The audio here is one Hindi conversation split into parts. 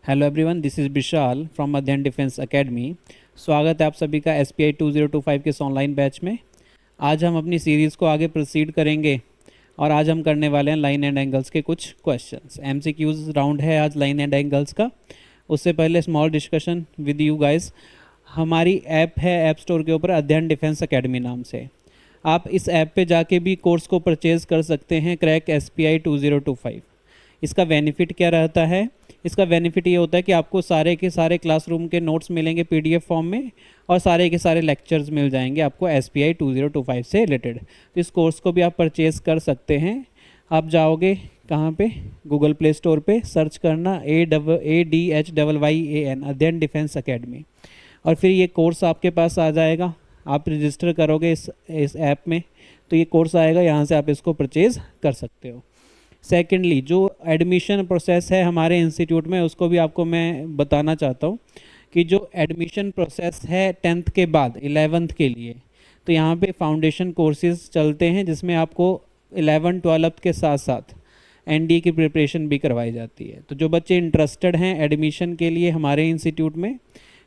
Hello everyone, this is Vishal from अध्ययन डिफेंस एकेडमी। स्वागत है आप सभी का SPI 2025 के इस ऑनलाइन बैच में। आज हम अपनी सीरीज़ को आगे प्रोसीड करेंगे और आज हम करने वाले हैं लाइन एंड एंगल्स के कुछ क्वेश्चंस। MCQs राउंड है आज लाइन एंड एंगल्स का। उससे पहले small discussion with you guys. हमारी ऐप है ऐप स्टोर के ऊपर अध्ययन डिफेंस एकेडमी नाम से। आप इस ऐप पे जाके भी कोर्स को परचेज़ कर सकते हैं, क्रैक SPI 2025। इसका बेनिफिट क्या रहता है? इसका बेनिफिट ये होता है कि आपको सारे के सारे क्लासरूम के नोट्स मिलेंगे PDF फॉर्म में और सारे के सारे लेक्चर्स मिल जाएंगे आपको SPI 2025 से रिलेटेड। तो इस कोर्स को भी आप परचेज़ कर सकते हैं। आप जाओगे कहाँ पे? गूगल प्ले स्टोर पे सर्च करना ADHYYAN अध्ययन डिफेंस एकेडमी और फिर ये कोर्स आपके पास आ जाएगा। आप रजिस्टर करोगे इस ऐप में तो ये कोर्स आएगा, यहाँ से आप इसको परचेज़ कर सकते हो। सेकेंडली, जो एडमिशन प्रोसेस है हमारे इंस्टीट्यूट में उसको भी आपको मैं बताना चाहता हूँ कि जो एडमिशन प्रोसेस है 10th के बाद 11th के लिए, तो यहाँ पे फाउंडेशन कोर्सेज चलते हैं जिसमें आपको 11 12th के साथ साथ NDA की प्रिपरेशन भी करवाई जाती है। तो जो बच्चे इंटरेस्टेड हैं एडमिशन के लिए हमारे इंस्टीट्यूट में,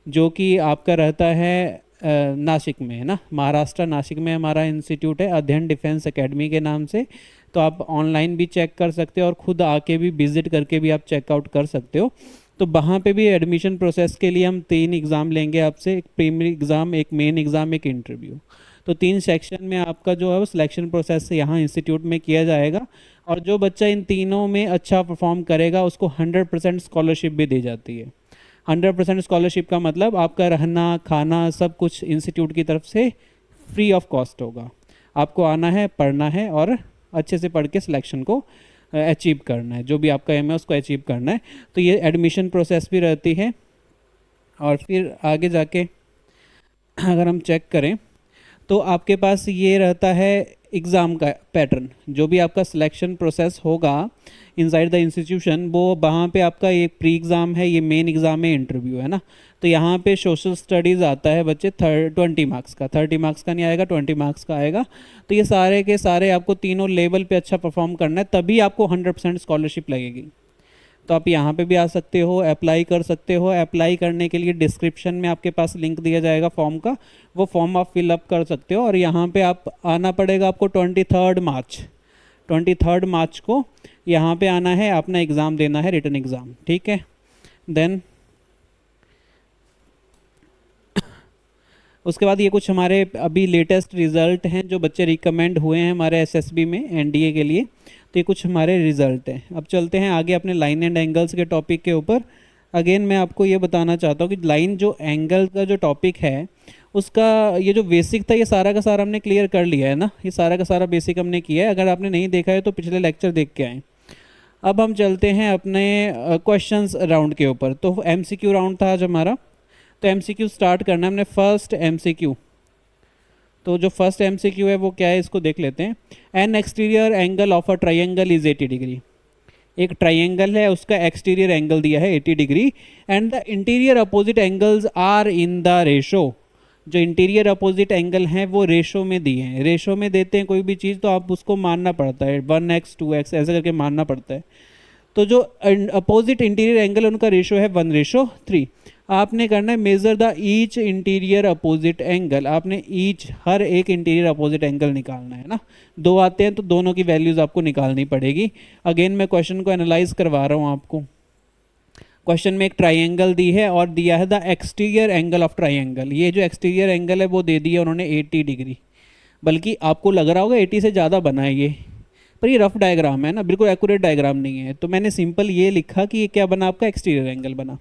जो कि आपका रहता है नासिक में, है ना, महाराष्ट्र नासिक में हमारा इंस्टीट्यूट है अध्ययन डिफेंस एकेडमी के नाम से। तो आप ऑनलाइन भी चेक कर सकते हो और ख़ुद आके भी विज़िट करके भी आप चेकआउट कर सकते हो। तो वहाँ पे भी एडमिशन प्रोसेस के लिए हम 3 एग्ज़ाम लेंगे आपसे, एक प्रीलिमिनरी एग्ज़ाम, एक मेन एग्ज़ाम, एक इंटरव्यू। तो 3 सेक्शन में आपका जो है वो सिलेक्शन प्रोसेस यहाँ इंस्टीट्यूट में किया जाएगा और जो बच्चा इन तीनों में अच्छा परफॉर्म करेगा उसको 100% स्कॉलरशिप भी दी जाती है। 100% स्कॉलरशिप का मतलब आपका रहना खाना सब कुछ इंस्टीट्यूट की तरफ से फ्री ऑफ कॉस्ट होगा। आपको आना है, पढ़ना है और अच्छे से पढ़ के सिलेक्शन को अचीव करना है, जो भी आपका एम है उसको अचीव करना है। तो ये एडमिशन प्रोसेस भी रहती है। और फिर आगे जाके अगर हम चेक करें तो आपके पास ये रहता है एग्ज़ाम का पैटर्न। जो भी आपका सिलेक्शन प्रोसेस होगा इनसाइड द इंस्टीट्यूशन, वो वहाँ पे आपका ये प्री एग्ज़ाम है, ये मेन एग्ज़ाम है, इंटरव्यू है ना। तो यहाँ पे सोशल स्टडीज़ आता है बच्चे 20 मार्क्स का, 30 मार्क्स का नहीं आएगा, 20 मार्क्स का आएगा। तो ये सारे के सारे आपको तीनों लेवल पे अच्छा परफॉर्म करना है, तभी आपको 100% स्कॉलरशिप लगेगी। तो आप यहाँ पे भी आ सकते हो, अप्लाई कर सकते हो। अप्लाई करने के लिए डिस्क्रिप्शन में आपके पास लिंक दिया जाएगा फॉर्म का, वो फॉर्म आप फिलअप कर सकते हो। और यहाँ पे आप आना पड़ेगा आपको 23 मार्च को यहाँ पे आना है, अपना एग्ज़ाम देना है, रिटन एग्ज़ाम, ठीक है। देन उसके बाद ये कुछ हमारे अभी लेटेस्ट रिज़ल्ट हैं जो बच्चे रिकमेंड हुए हैं हमारे SSB में NDA के लिए। तो ये कुछ हमारे रिज़ल्ट हैं। अब चलते हैं आगे अपने लाइन एंड एंगल्स के टॉपिक के ऊपर। अगेन मैं आपको ये बताना चाहता हूँ कि लाइन जो एंगल का जो टॉपिक है उसका ये जो बेसिक था ये सारा का सारा हमने क्लियर कर लिया है ना। ये सारा का सारा बेसिक हमने किया है। अगर आपने नहीं देखा है तो पिछले लेक्चर देख के आएँ। अब हम चलते हैं अपने क्वेश्चंस राउंड के ऊपर। तो MCQ राउंड था आज हमारा। तो MCQ स्टार्ट करना है हमने। फर्स्ट MCQ, तो जो फर्स्ट MCQ है वो क्या है इसको देख लेते हैं। An exterior angle of a triangle is 80 degree. एक ट्राइंगल है, उसका एक्सटीरियर एंगल दिया है 80 degree and the interior opposite angles are in the ratio. जो इंटीरियर अपोजिट एंगल हैं वो रेशो में दिए हैं। रेशो में देते हैं कोई भी चीज़ तो आप उसको मानना पड़ता है, 1x 2x ऐसे करके मानना पड़ता है। तो जो अपोजिट इंटीरियर एंगल है उनका रेशो है 1:3। आपने करना है measure the each interior opposite angle. आपने ईच हर एक इंटीरियर अपोजिट एंगल निकालना है ना। 2 आते हैं तो दोनों की वैल्यूज़ आपको निकालनी पड़ेगी। अगेन मैं क्वेश्चन को एनालाइज करवा रहा हूँ आपको। क्वेश्चन में एक ट्राइंगल दी है और दिया है the exterior angle of triangle. ये जो एक्सटीरियर एंगल है वो दे दिया उन्होंने 80 डिग्री, बल्कि आपको लग रहा होगा 80 से ज़्यादा बना है ये, पर ये रफ डायग्राम है ना, बिल्कुल एक्यूरेट डायग्राम नहीं है। तो मैंने सिंपल ये लिखा कि ये क्या बना, आपका एक्सटीरियर एंगल बना।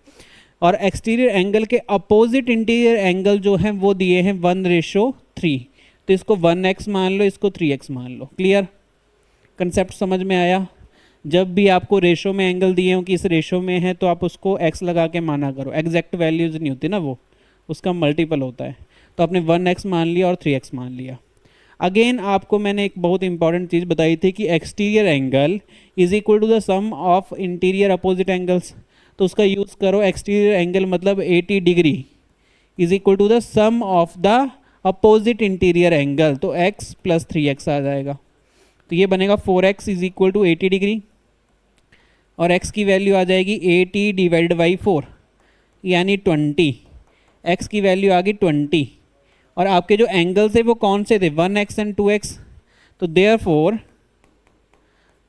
और एक्सटीरियर एंगल के अपोजिट इंटीरियर एंगल जो हैं वो दिए हैं 1:3। तो इसको 1x मान लो, इसको 3x मान लो। क्लियर? कंसेप्ट समझ में आया? जब भी आपको रेशो में एंगल दिए हों कि इस रेशो में है तो आप उसको x लगा के माना करो। एग्जैक्ट वैल्यूज़ नहीं होती ना, वो उसका मल्टीपल होता है। तो आपने 1x मान लिया और 3x मान लिया। अगेन आपको मैंने एक बहुत इंपॉर्टेंट चीज़ बताई थी कि exterior angle is equal to the sum of interior opposite angles. तो उसका यूज़ करो। एक्सटीरियर एंगल मतलब 80 degree is equal to the sum of the opposite interior angle. तो x + 3x आ जाएगा। तो ये बनेगा 4x is equal to 80 degree. और x की वैल्यू आ जाएगी 80 डिवाइड बाई 4 यानी 20। x की वैल्यू आ गई 20 और आपके जो एंगल्स थे वो कौन से थे 1x एंड 2x। तो देयरफॉर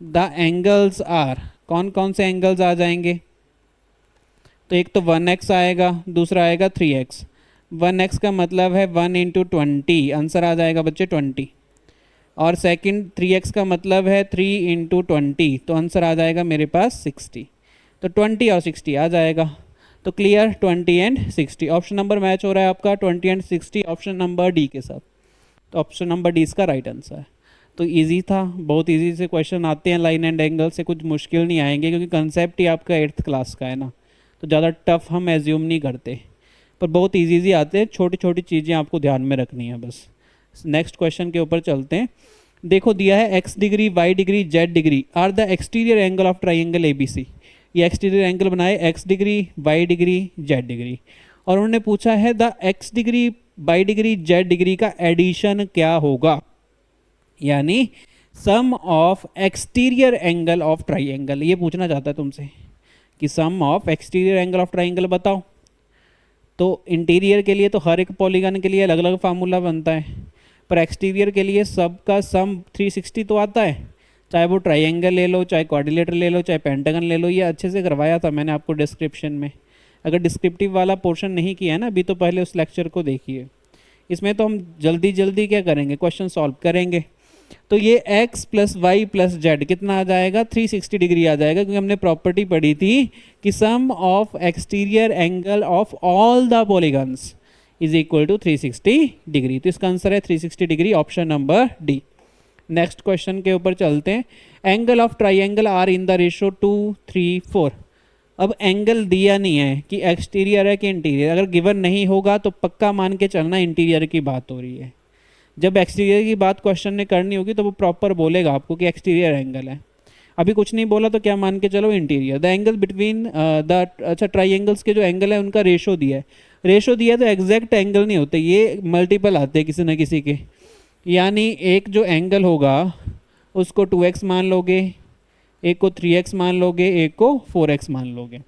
द एंगल्स आर, कौन कौन से एंगल्स आ जाएंगे, तो एक तो 1x आएगा, दूसरा आएगा 3x। 1x का मतलब है 1 इंटू 20, आंसर आ जाएगा बच्चे 20। और सेकंड 3x का मतलब है 3 इंटू 20, तो आंसर आ जाएगा मेरे पास 60। तो 20 और 60 आ जाएगा। तो clear 20 and 60, option number match हो रहा है आपका 20 एंड 60 ऑप्शन नंबर डी के साथ। तो ऑप्शन नंबर डी इसका राइट आंसर है। तो इजी था, बहुत इजी से क्वेश्चन आते हैं लाइन एंड एंगल से, कुछ मुश्किल नहीं आएंगे क्योंकि कंसेप्ट ही आपका 8th क्लास का है ना, तो ज़्यादा टफ हम एज्यूम नहीं करते, पर बहुत इजी आते हैं। छोटी छोटी चीज़ें आपको ध्यान में रखनी है बस। नेक्स्ट क्वेश्चन के ऊपर चलते हैं। देखो दिया है x degree, y degree, z degree are the exterior angle of triangle ABC। ये एक्सटीरियर एंगल बनाए x degree, y degree, z degree, और उन्होंने पूछा है the x degree, y degree, z degree का एडिशन क्या होगा, यानी sum of exterior angle of triangle. ये पूछना चाहता है तुमसे कि sum of exterior angle of triangle बताओ। तो इंटीरियर के लिए तो हर एक पॉलीगन के लिए अलग अलग फार्मूला बनता है, पर एक्सटीरियर के लिए सबका सम 360 तो आता है, चाहे वो ट्राइंगल ले लो, चाहे क्वाड्रिलेटर ले लो, चाहे पेंटागन ले लो। ये अच्छे से करवाया था मैंने आपको डिस्क्रिप्शन में। अगर डिस्क्रिप्टिव वाला पोर्शन नहीं किया है ना अभी, तो पहले उस लेक्चर को देखिए। इसमें तो हम जल्दी जल्दी क्या करेंगे, क्वेश्चन सॉल्व करेंगे। तो ये x plus Y plus Z कितना आ जाएगा, 360 डिग्री आ जाएगा, क्योंकि हमने प्रॉपर्टी पढ़ी थी कि sum of exterior angle of all the polygons is equal to 360 degree. तो इसका आंसर है 360 degree, option number D. Next question के ऊपर चलते हैं। Angle of triangle are in the ratio 2, 3, 4। अब एंगल दिया नहीं है कि एक्सटीरियर है कि इंटीरियर, अगर गिवन नहीं होगा तो पक्का मान के चलना इंटीरियर की बात हो रही है। जब एक्सटीरियर की बात क्वेश्चन ने करनी होगी तो वो प्रॉपर बोलेगा आपको कि एक्सटीरियर एंगल है। अभी कुछ नहीं बोला तो क्या मान के चलो interior. The angle between the, अच्छा ट्राइंगल्स के जो एंगल है उनका रेशो दिया है। रेशो दिया है तो एग्जैक्ट एंगल नहीं होते, ये मल्टीपल आते हैं किसी न किसी के। यानी एक जो एंगल होगा उसको 2x मान लोगे, एक को 3x मान लोगे, एक को 4x मान लोगे।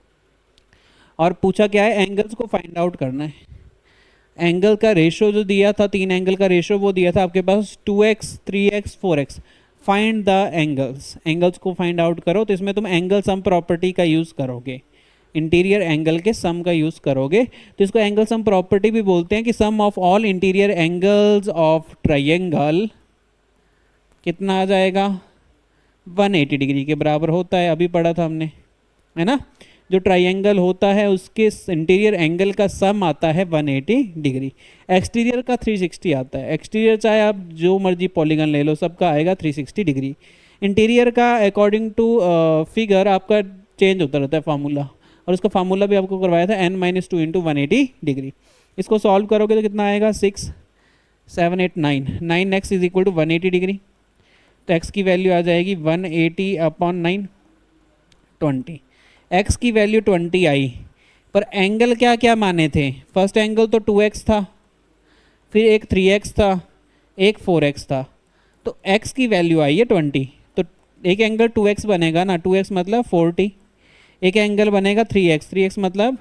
और पूछा क्या है, एंगल्स को फाइंड आउट करना है। एंगल का रेशो जो दिया था, 3 एंगल का रेशो वो दिया था आपके पास 2x, 3x, 4x। Find the angles, angles को फाइंड आउट करो। तो इसमें तुम एंगल सम प्रॉपर्टी का यूज़ करोगे, इंटीरियर एंगल के सम का यूज़ करोगे। तो इसको एंगल सम प्रॉपर्टी भी बोलते हैं कि sum of all interior angles of triangle कितना आ जाएगा, 180 डिग्री के बराबर होता है। अभी पढ़ा था हमने, है ना। जो ट्राइंगल होता है उसके इंटीरियर एंगल का सम आता है 180 डिग्री, एक्सटीरियर का 360 आता है। एक्सटीरियर चाहे आप जो मर्जी पॉलीगन ले लो, सबका आएगा 360 डिग्री। इंटीरियर का अकॉर्डिंग टू फिगर आपका चेंज होता रहता है फार्मूला, और उसका फार्मूला भी आपको करवाया था n-2 इंटू 180 डिग्री। इसको सॉल्व करोगे तो कितना आएगा, 6, 7, 8, 9, 9x is equal to 180 degree. तो x की वैल्यू आ जाएगी 180 अपॉन 9, 20। x की वैल्यू 20 आई, पर एंगल क्या क्या माने थे। फर्स्ट एंगल तो 2x था, फिर एक 3x था, एक 4x था। तो x की वैल्यू आई है 20, तो एक एंगल 2x बनेगा ना, 2x मतलब 40। एक एंगल बनेगा 3x, 3x मतलब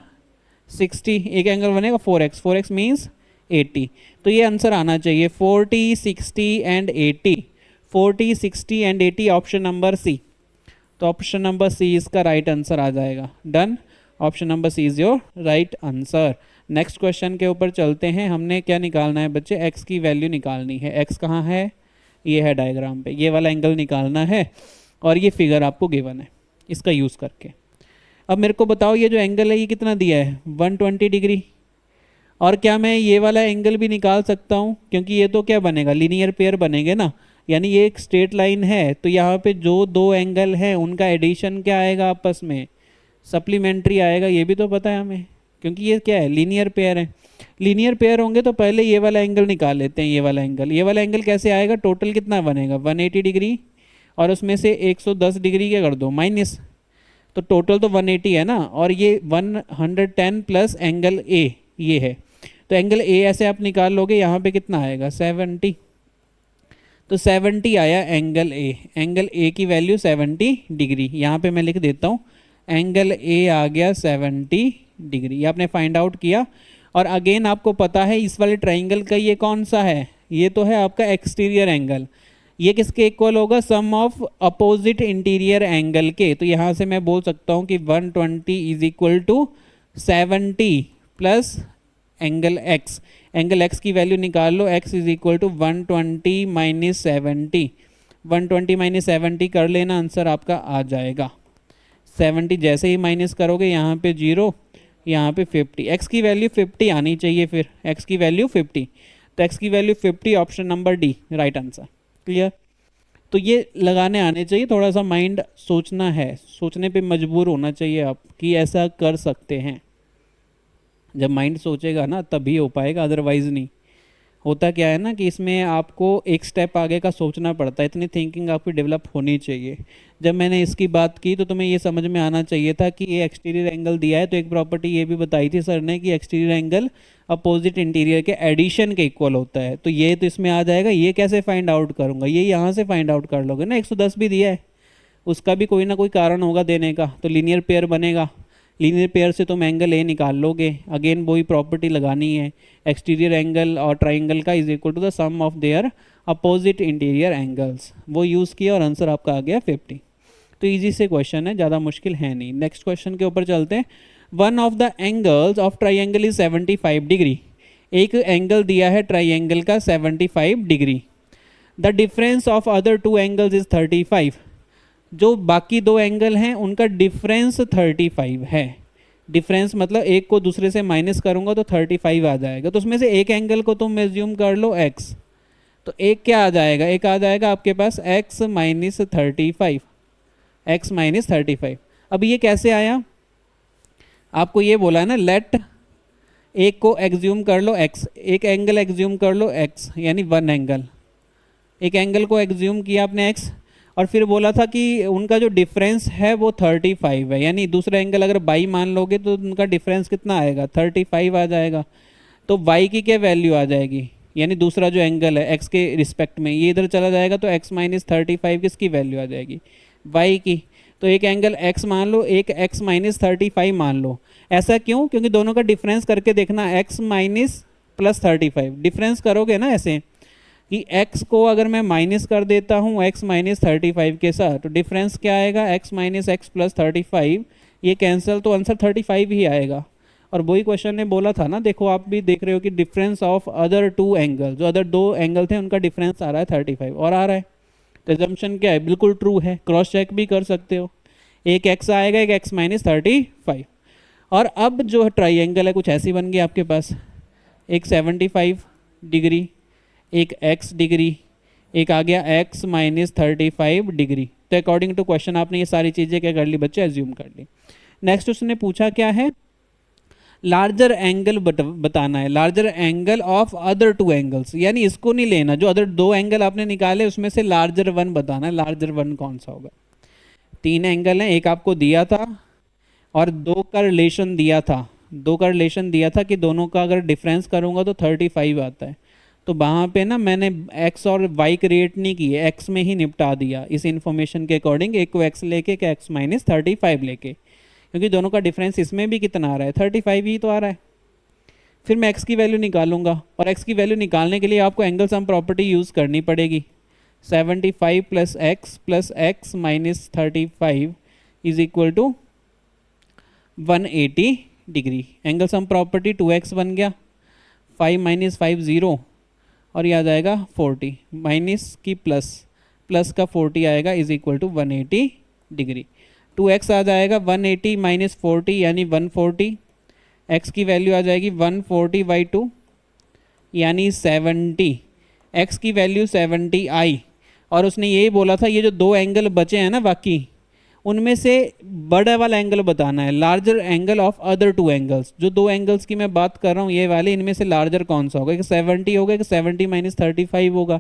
60। एक एंगल बनेगा 4x, 4x मीन्स 80। तो ये आंसर आना चाहिए 40, 60 and 80। 40, 60 and 80, option number C. तो ऑप्शन नंबर सी इसका राइट आंसर आ जाएगा। Done, option number C is your right answer. Next question के ऊपर चलते हैं। हमने क्या निकालना है बच्चे, x की वैल्यू निकालनी है। x कहाँ है, ये है डायग्राम पे, ये वाला एंगल निकालना है, और ये फिगर आपको गिवन है इसका यूज़ करके। अब मेरे को बताओ ये जो एंगल है ये कितना दिया है, 120 डिग्री। और क्या मैं ये वाला एंगल भी निकाल सकता हूँ, क्योंकि ये तो क्या बनेगा, लीनियर पेयर बनेंगे ना, यानी ये एक स्ट्रेट लाइन है, तो यहाँ पे जो दो एंगल हैं उनका एडिशन क्या आएगा, आपस में सप्लीमेंट्री आएगा। ये भी तो पता है हमें, क्योंकि ये क्या है, लीनियर पेयर है। लीनियर पेयर होंगे तो पहले ये वाला एंगल निकाल लेते हैं। ये वाला एंगल, ये वाला एंगल कैसे आएगा, टोटल कितना बनेगा 180 डिग्री, और उसमें से 110 डिग्री क्या कर दो माइनस, तो टोटल तो 180 है ना, और ये 110 प्लस एंगल ए ये है, तो एंगल ए ऐसे आप निकाल लोगे। यहाँ पे कितना आएगा 70, तो 70 आया एंगल ए। एंगल ए की वैल्यू 70 डिग्री, यहाँ पे मैं लिख देता हूँ एंगल ए आ गया 70 डिग्री, ये आपने फाइंड आउट किया। और अगेन आपको पता है इस वाले ट्राइंगल का ये कौन सा है, ये तो है आपका एक्सटीरियर एंगल। ये किसके इक्वल होगा, सम ऑफ अपोजिट इंटीरियर एंगल के। तो यहाँ से मैं बोल सकता हूँ कि 120 is equal to 70 plus angle X. Angle X की वैल्यू निकाल लो, X is equal to 120 minus 70। 120 minus 70 कर लेना, आंसर आपका आ जाएगा 70। जैसे ही माइनस करोगे यहाँ पे 0, यहाँ पे 50। एक्स की वैल्यू 50 आनी चाहिए, फिर एक्स की वैल्यू 50, तो एक्स की value 50, option number D right answer. Clear? तो ये लगाने आने चाहिए, थोड़ा सा माइंड सोचना है, सोचने पे मजबूर होना चाहिए आप कि ऐसा कर सकते हैं। जब माइंड सोचेगा ना तभी हो पाएगा, अदरवाइज नहीं। होता क्या है ना कि इसमें आपको एक स्टेप आगे का सोचना पड़ता है, इतनी थिंकिंग आपकी डेवलप होनी चाहिए। जब मैंने इसकी बात की तो तुम्हें ये समझ में आना चाहिए था कि ये एक्सटीरियर एंगल दिया है, तो एक प्रॉपर्टी ये भी बताई थी सर ने कि एक्सटीरियर एंगल अपोजिट इंटीरियर के एडिशन के इक्वल होता है। तो ये तो इसमें आ जाएगा, ये कैसे फाइंड आउट करूँगा, ये यहाँ से फाइंड आउट कर लोगे ना। 110 भी दिया है, उसका भी कोई ना कोई कारण होगा देने का, तो लीनियर पेयर बनेगा, लीनियर पेयर से तुम एंगल ए निकाल लोगे। अगेन वही प्रॉपर्टी लगानी है, एक्सटीरियर एंगल और ट्राइंगल का is equal to the sum of their opposite interior angles, वो यूज़ किया और आंसर आपका आ गया 50। तो इजी से क्वेश्चन है, ज़्यादा मुश्किल है नहीं। नेक्स्ट क्वेश्चन के ऊपर चलते हैं। One of the angles of triangle is 75 degree. एक एंगल दिया है ट्राइंगल का 75 degree. The difference of other two angles is 35। जो बाकी दो एंगल हैं उनका डिफरेंस 35 है। डिफरेंस मतलब एक को दूसरे से माइनस करूंगा तो 35 आ जाएगा। तो उसमें से एक एंगल को तुम एज्यूम कर लो x, तो एक क्या आ जाएगा, एक आ जाएगा आपके पास x माइनस 35, x माइनस 35। अब ये कैसे आया, आपको ये बोला है ना लेट, एक को एग्ज्यूम कर लो x, एक एंगल एग्ज्यूम कर लो x, यानी वन एंगल, एक एंगल को एग्ज्यूम किया आपने x, और फिर बोला था कि उनका जो डिफरेंस है वो 35 है, यानी दूसरा एंगल अगर बाई मान लोगे तो उनका डिफरेंस कितना आएगा, 35 आ जाएगा। तो y की क्या वैल्यू आ जाएगी, यानी दूसरा जो एंगल है x के रिस्पेक्ट में, ये इधर चला जाएगा तो x माइनस 35 किसकी वैल्यू आ जाएगी, y की। तो एक एंगल x मान लो, एक x माइनस 35 मान लो। ऐसा क्यों, क्योंकि दोनों का डिफरेंस करके देखना, x माइनस प्लस 35 डिफरेंस करोगे ना ऐसे कि x को अगर मैं माइनस कर देता हूँ x माइनस 35 के साथ, तो डिफरेंस क्या आएगा, x माइनस एक्स प्लस 35, ये कैंसिल, तो आंसर 35 ही आएगा। और वही क्वेश्चन ने बोला था ना, देखो आप भी देख रहे हो कि difference of other two angle, जो अदर दो एंगल थे उनका डिफरेंस आ रहा है 35 और आ रहा है। तो एजम्पशन क्या है, बिल्कुल ट्रू है, क्रॉस चेक भी कर सकते हो। एक x आएगा, एक x माइनस 35। और अब जो ट्राइंगल है कुछ ऐसी बन गई आपके पास, एक 75 डिग्री, एक x डिग्री, एक आ गया x माइनस 35 डिग्री। तो अकॉर्डिंग टू क्वेश्चन आपने ये सारी चीज़ें क्या कर ली बच्चे, एज्यूम कर ली। नेक्स्ट उसने पूछा क्या है, लार्जर एंगल बताना है, larger angle of other two angles, यानी इसको नहीं लेना, जो अदर दो एंगल आपने निकाले उसमें से लार्जर वन बताना है। लार्जर वन कौन सा होगा, तीन एंगल हैं, एक आपको दिया था और दो का रिलेशन दिया था, दो का रिलेशन दिया था कि दोनों का अगर डिफरेंस करूंगा तो 35 आता है। तो वहाँ पे ना मैंने x और y क्रिएट नहीं किए, x में ही निपटा दिया इस इन्फॉर्मेशन के अकॉर्डिंग, एक को x लेके के x माइनस 35 लेके, क्योंकि दोनों का डिफरेंस इसमें भी कितना आ रहा है, 35 ही तो आ रहा है। फिर मैं x की वैल्यू निकालूंगा, और x की वैल्यू निकालने के लिए आपको एंगल सम प्रॉपर्टी यूज़ करनी पड़ेगी। 75 plus x minus 35 is equal to 180 degree. Angle sum property 2x बन गया, 5 माइनस 5 0, और ये आ जाएगा 40, माइनस की प्लस, प्लस का 40 आएगा is equal to 180 degree. 2x आ जाएगा 180 माइनस 40 यानी 140, x की वैल्यू आ जाएगी 140/2 यानी 70, x की वैल्यू 70 आई। और उसने यही बोला था ये जो दो एंगल बचे हैं ना बाकी, उनमें से बड़ा वाला एंगल बताना है, larger angle of other two angles. जो दो एंगल्स की मैं बात कर रहा हूँ ये वाले, इनमें से लार्जर कौन सा होगा, एक 70 होगा, एक 70 माइनस 35 होगा।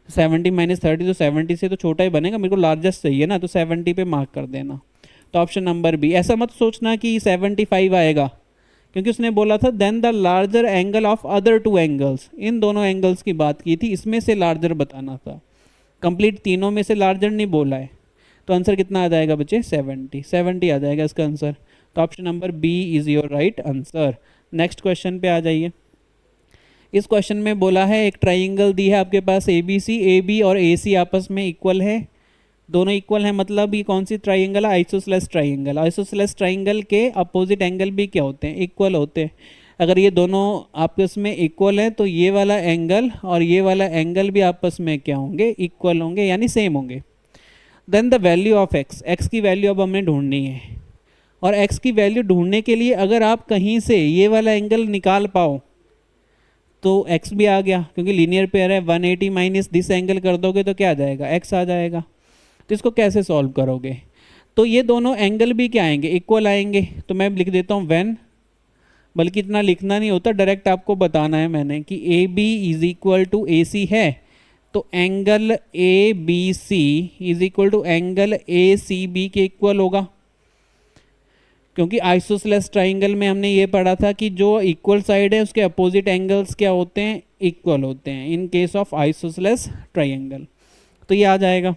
70 माइनस 30 तो 70 से तो छोटा ही बनेगा, मेरे को लार्जेस्ट चाहिए ना, तो 70 पे मार्क कर देना। तो ऑप्शन नंबर बी। ऐसा मत सोचना कि 75 आएगा, क्योंकि उसने बोला था then the larger angle of other two angles, इन दोनों एंगल्स की बात की थी, इसमें से लार्जर बताना था। कंप्लीट तीनों में से लार्जर नहीं बोला है। तो आंसर कितना आ जाएगा बच्चे 70 आ जाएगा इसका आंसर। तो option number B is your right answer. Next question पे आ जाइए। इस क्वेश्चन में बोला है एक ट्राइंगल दी है आपके पास ए बी और ए सी आपस में इक्वल है, दोनों इक्वल है, मतलब ये कौन सी ट्राइंगल है? Isosceles triangle. आइसोसेलेस ट्राइंगल के अपोजिट एंगल भी क्या होते हैं? इक्वल होते हैं। अगर ये दोनों आपस में इक्वल है तो ये वाला एंगल और ये वाला एंगल भी आपस में क्या होंगे? इक्वल होंगे, यानी सेम होंगे। Then the value of X, X की वैल्यू अब हमें ढूंढनी है, और एक्स की वैल्यू ढूंढने के लिए अगर आप कहीं से ये वाला एंगल निकाल पाओ तो x भी आ गया, क्योंकि लीनियर पेयर है। 180 माइनस दिस एंगल कर दोगे तो क्या आ जाएगा? x आ जाएगा। तो इसको कैसे सॉल्व करोगे? तो ये दोनों एंगल भी क्या आएंगे? इक्वल आएंगे। तो मैं लिख देता हूँ व्हेन, बल्कि इतना लिखना नहीं होता, डायरेक्ट आपको बताना है मैंने कि A B is equal to A C है, तो angle A B C is equal to angle A C B के इक्वल होगा। क्योंकि आइसोसेलेस ट्राइंगल में हमने ये पढ़ा था कि जो इक्वल साइड है उसके अपोजिट एंगल्स क्या होते हैं? इक्वल होते हैं in case of isosceles triangle. तो ये आ जाएगा।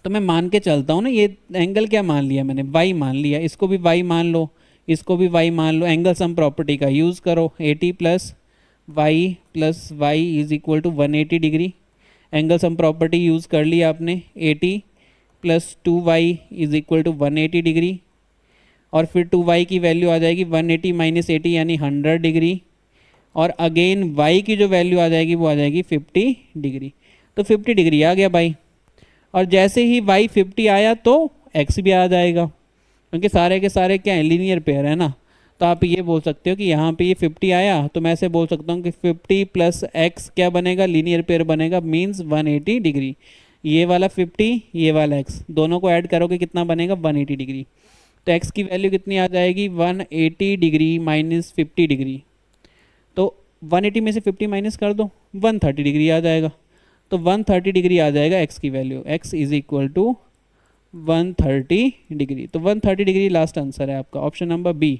तो मैं मान के चलता हूँ ना, ये एंगल क्या मान लिया मैंने? y मान लिया। इसको भी y मान लो, इसको भी y मान लो। एंगल सम प्रॉपर्टी का यूज़ करो। 80 plus Y is equal to 180 degree. Angle sum property use कर लिया आपने। 80 plus 2y is equal to 180 degree, और फिर 2y की वैल्यू आ जाएगी 180 माइनस 80 यानी 100 डिग्री, और अगेन y की जो वैल्यू आ जाएगी वो आ जाएगी 50 डिग्री। तो 50 डिग्री आ गया भाई, और जैसे ही y 50 आया तो x भी आ जाएगा, क्योंकि सारे के सारे क्या है? लीनियर पेयर है ना। तो आप ये बोल सकते हो कि यहाँ पे ये 50 आया, तो मैं ऐसे बोल सकता हूँ कि 50 प्लस x क्या बनेगा? लीनियर पेयर बनेगा, मीन्स 180 डिग्री। ये वाला 50, ये वाला x, दोनों को ऐड करोगे कितना बनेगा? 180 डिग्री। तो x की वैल्यू कितनी आ जाएगी? 180 डिग्री माइनस 50 डिग्री। तो 180 में से 50 माइनस कर दो, 130 डिग्री आ जाएगा। तो 130 डिग्री आ जाएगा x की value. x is equal to 130 degree. तो 130 डिग्री लास्ट आंसर है आपका, ऑप्शन नंबर बी।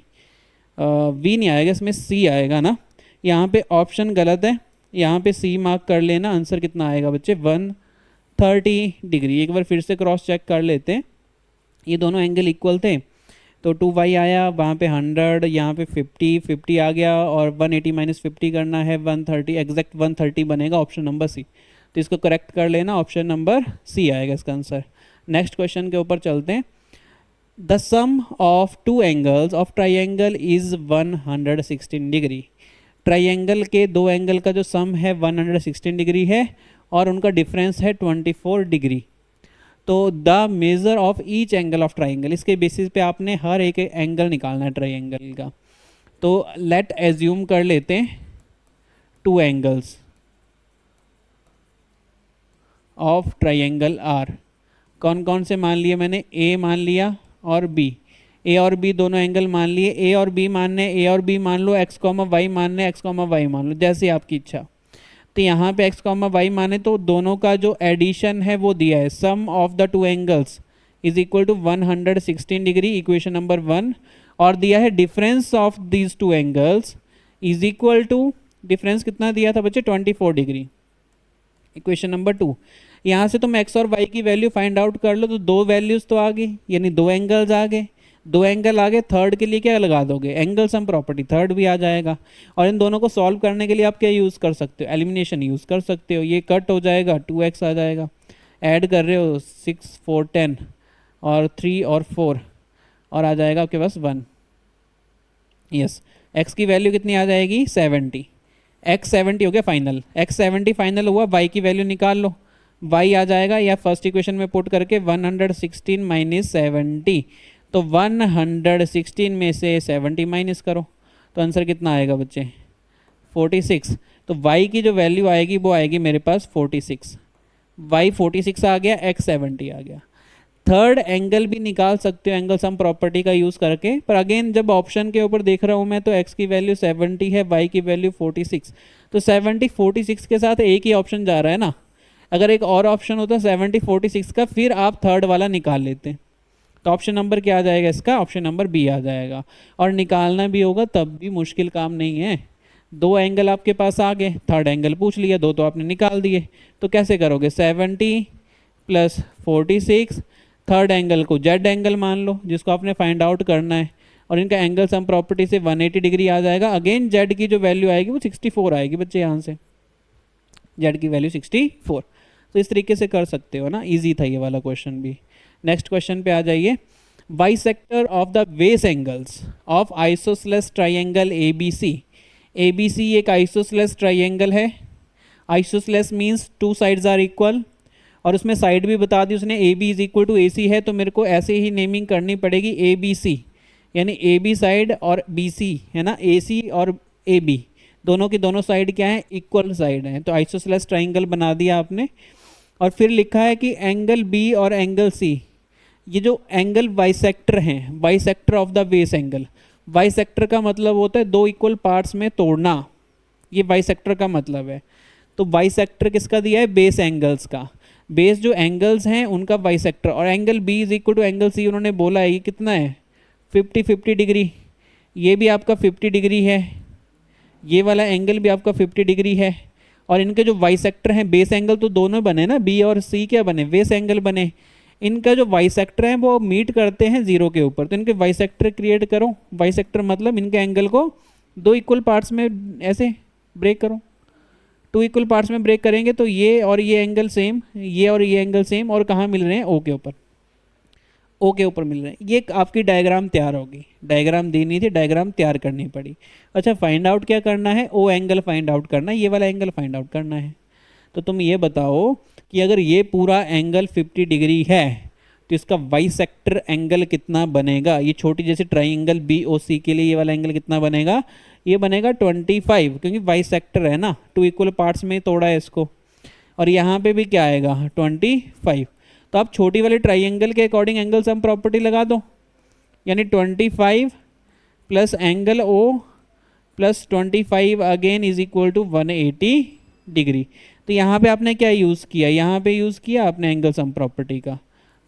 वी नहीं आएगा इसमें, सी आएगा ना। यहाँ पे ऑप्शन गलत है, यहाँ पे सी मार्क कर लेना। आंसर कितना आएगा बच्चे? 130 डिग्री। एक बार फिर से क्रॉस चेक कर लेते हैं। ये दोनों एंगल इक्वल थे, तो 2y आया, वहाँ पे 100, यहाँ पे 50 आ गया, और 180 माइनस 50 करना है 130, एग्जैक्ट 130 बनेगा, ऑप्शन नंबर सी। तो इसको करेक्ट कर लेना, ऑप्शन नंबर सी आएगा इसका आंसर। नेक्स्ट क्वेश्चन के ऊपर चलते हैं। The sum of two angles of triangle is 116 degree. Triangle के दो एंगल का जो सम है 116 डिग्री है, और उनका डिफरेंस है 24 डिग्री। तो the measure of each angle of triangle, इसके बेसिस पे आपने हर एक एंगल निकालना है ट्राइंगल का। तो लेट एज्यूम कर लेते हैं two angles of triangle are. कौन कौन से मान लिए मैंने? ए मान लिया और बी। ए और बी दोनों एंगल मान लिए। ए और बी मानने, ए और बी मान लो, एक्स कॉमा वाई मानने, एक्स कॉमा वाई मान लो, जैसे आपकी इच्छा। तो यहाँ पे x कॉमा वाई माने तो दोनों का जो एडिशन है वो दिया है, sum of the two angles is equal to 116 degree, equation number 1। और दिया है difference of these two angles is equal to, difference कितना दिया था बच्चे? 24 डिग्री, इक्वेशन नंबर 2। यहाँ से तुम x और y की वैल्यू फाइंड आउट कर लो, तो दो वैल्यूज तो आ गई, यानी दो एंगल्स आ गए। दो एंगल आ गए, थर्ड के लिए क्या लगा दोगे? एंगल सम प्रॉपर्टी, थर्ड भी आ जाएगा। और इन दोनों को सॉल्व करने के लिए आप क्या यूज़ कर सकते हो? एलिमिनेशन यूज़ कर सकते हो। ये कट हो जाएगा, 2x आ जाएगा। ऐड कर रहे हो 6 4 10 और 3 और 4, और आ जाएगा आपके पास 1। यस, x की वैल्यू कितनी आ जाएगी? 70। x 70 हो गया फाइनल, x 70 फाइनल हुआ। y की वैल्यू निकाल लो, y आ जाएगा, या फर्स्ट इक्वेशन में पुट करके 116 माइनस 70। तो 116 में से 70 माइनस करो, तो आंसर कितना आएगा बच्चे? 46। तो y की जो वैल्यू आएगी वो आएगी मेरे पास 46। y 46 आ गया, x 70 आ गया। थर्ड एंगल भी निकाल सकते हो एंगल सम प्रॉपर्टी का यूज़ करके, पर अगेन जब ऑप्शन के ऊपर देख रहा हूँ मैं, तो x की वैल्यू 70 है, y की वैल्यू 46। तो 70 46 के साथ एक ही ऑप्शन जा रहा है ना। अगर एक और ऑप्शन होता 70 46 का, फिर आप थर्ड वाला निकाल लेते। तो ऑप्शन नंबर क्या आ जाएगा इसका? ऑप्शन नंबर बी आ जाएगा। और निकालना भी होगा तब भी मुश्किल काम नहीं है। दो एंगल आपके पास आ गए, थर्ड एंगल पूछ लिया, दो तो आपने निकाल दिए। तो कैसे करोगे? 70 प्लस 46 थर्ड एंगल को जेड एंगल मान लो जिसको आपने फाइंड आउट करना है, और इनका एंगल सम प्रॉपर्टी से 180 डिग्री आ जाएगा। अगेन जेड की जो वैल्यू आएगी वो 64 आएगी बच्चे, यहाँ से जेड की वैल्यू 64। तो इस तरीके से कर सकते हो ना, इजी था ये वाला क्वेश्चन भी। नेक्स्ट क्वेश्चन पे आ जाइए। Bisector of the base angles of isosceles triangle ABC। ABC एक आइसोसेलेस ट्राइंगल है। Isosceles means two sides are equal, और उसमें साइड भी बता दी उसने, AB is equal to AC है, तो मेरे को ऐसे ही नेमिंग करनी पड़ेगी ABC, यानी AB साइड और BC है ना, AC और AB दोनों की दोनों साइड क्या है, इक्वल साइड है। तो आइसोसेलेस ट्राइंगल बना दिया आपने। और फिर लिखा है कि एंगल B और एंगल C, ये जो एंगल बाइसेक्टर हैं, bisector of the base angle. Bisector का मतलब होता है दो इक्वल पार्ट्स में तोड़ना, ये बाइसेक्टर का मतलब है। तो बाइसेक्टर किसका दिया है, बेस एंगल्स का। बेस जो एंगल्स हैं उनका बाइसेक्टर, और angle B is equal to angle C उन्होंने बोला है, ये कितना है 50 डिग्री। ये भी आपका 50 डिग्री है, ये वाला एंगल भी आपका 50 डिग्री है। और इनके जो बाइसेक्टर हैं, बेस एंगल तो दोनों बने ना, B और C क्या बने, बेस एंगल बने। इनका जो बाइसेक्टर है वो मीट करते हैं जीरो के ऊपर, तो इनके बाइसेक्टर क्रिएट करो। बाइसेक्टर मतलब इनके एंगल को दो इक्वल पार्ट्स में ऐसे ब्रेक करो, टू इक्वल पार्ट्स में ब्रेक करेंगे तो ये और ये एंगल सेम, ये और ये एंगल सेम, और कहाँ मिल रहे हैं, O के ऊपर, O के ऊपर मिल रहे हैं। ये आपकी डायग्राम तैयार होगी। डायग्राम दी नहीं थी, डायग्राम तैयार करनी पड़ी। अच्छा, फाइंड आउट क्या करना है, O एंगल फाइंड आउट करना है, ये वाला एंगल फाइंड आउट करना है। तो तुम ये बताओ कि अगर ये पूरा एंगल 50 डिग्री है तो इसका बाइसेक्टर एंगल कितना बनेगा। ये छोटी जैसे ट्राइंगल BOC के लिए ये वाला एंगल कितना बनेगा, ये बनेगा 25, क्योंकि बाइसेक्टर है ना, टू इक्वल पार्ट्स में तोड़ा है इसको। और यहाँ पे भी क्या आएगा 25। तो आप छोटी वाले ट्राइंगल के अकॉर्डिंग एंगल सम प्रॉपर्टी लगा दो, यानी 25 plus angle O plus 25 again is equal to 180 degree. तो यहाँ पे आपने क्या यूज़ किया, यहाँ पे यूज़ किया आपने एंगल सम प्रॉपर्टी का।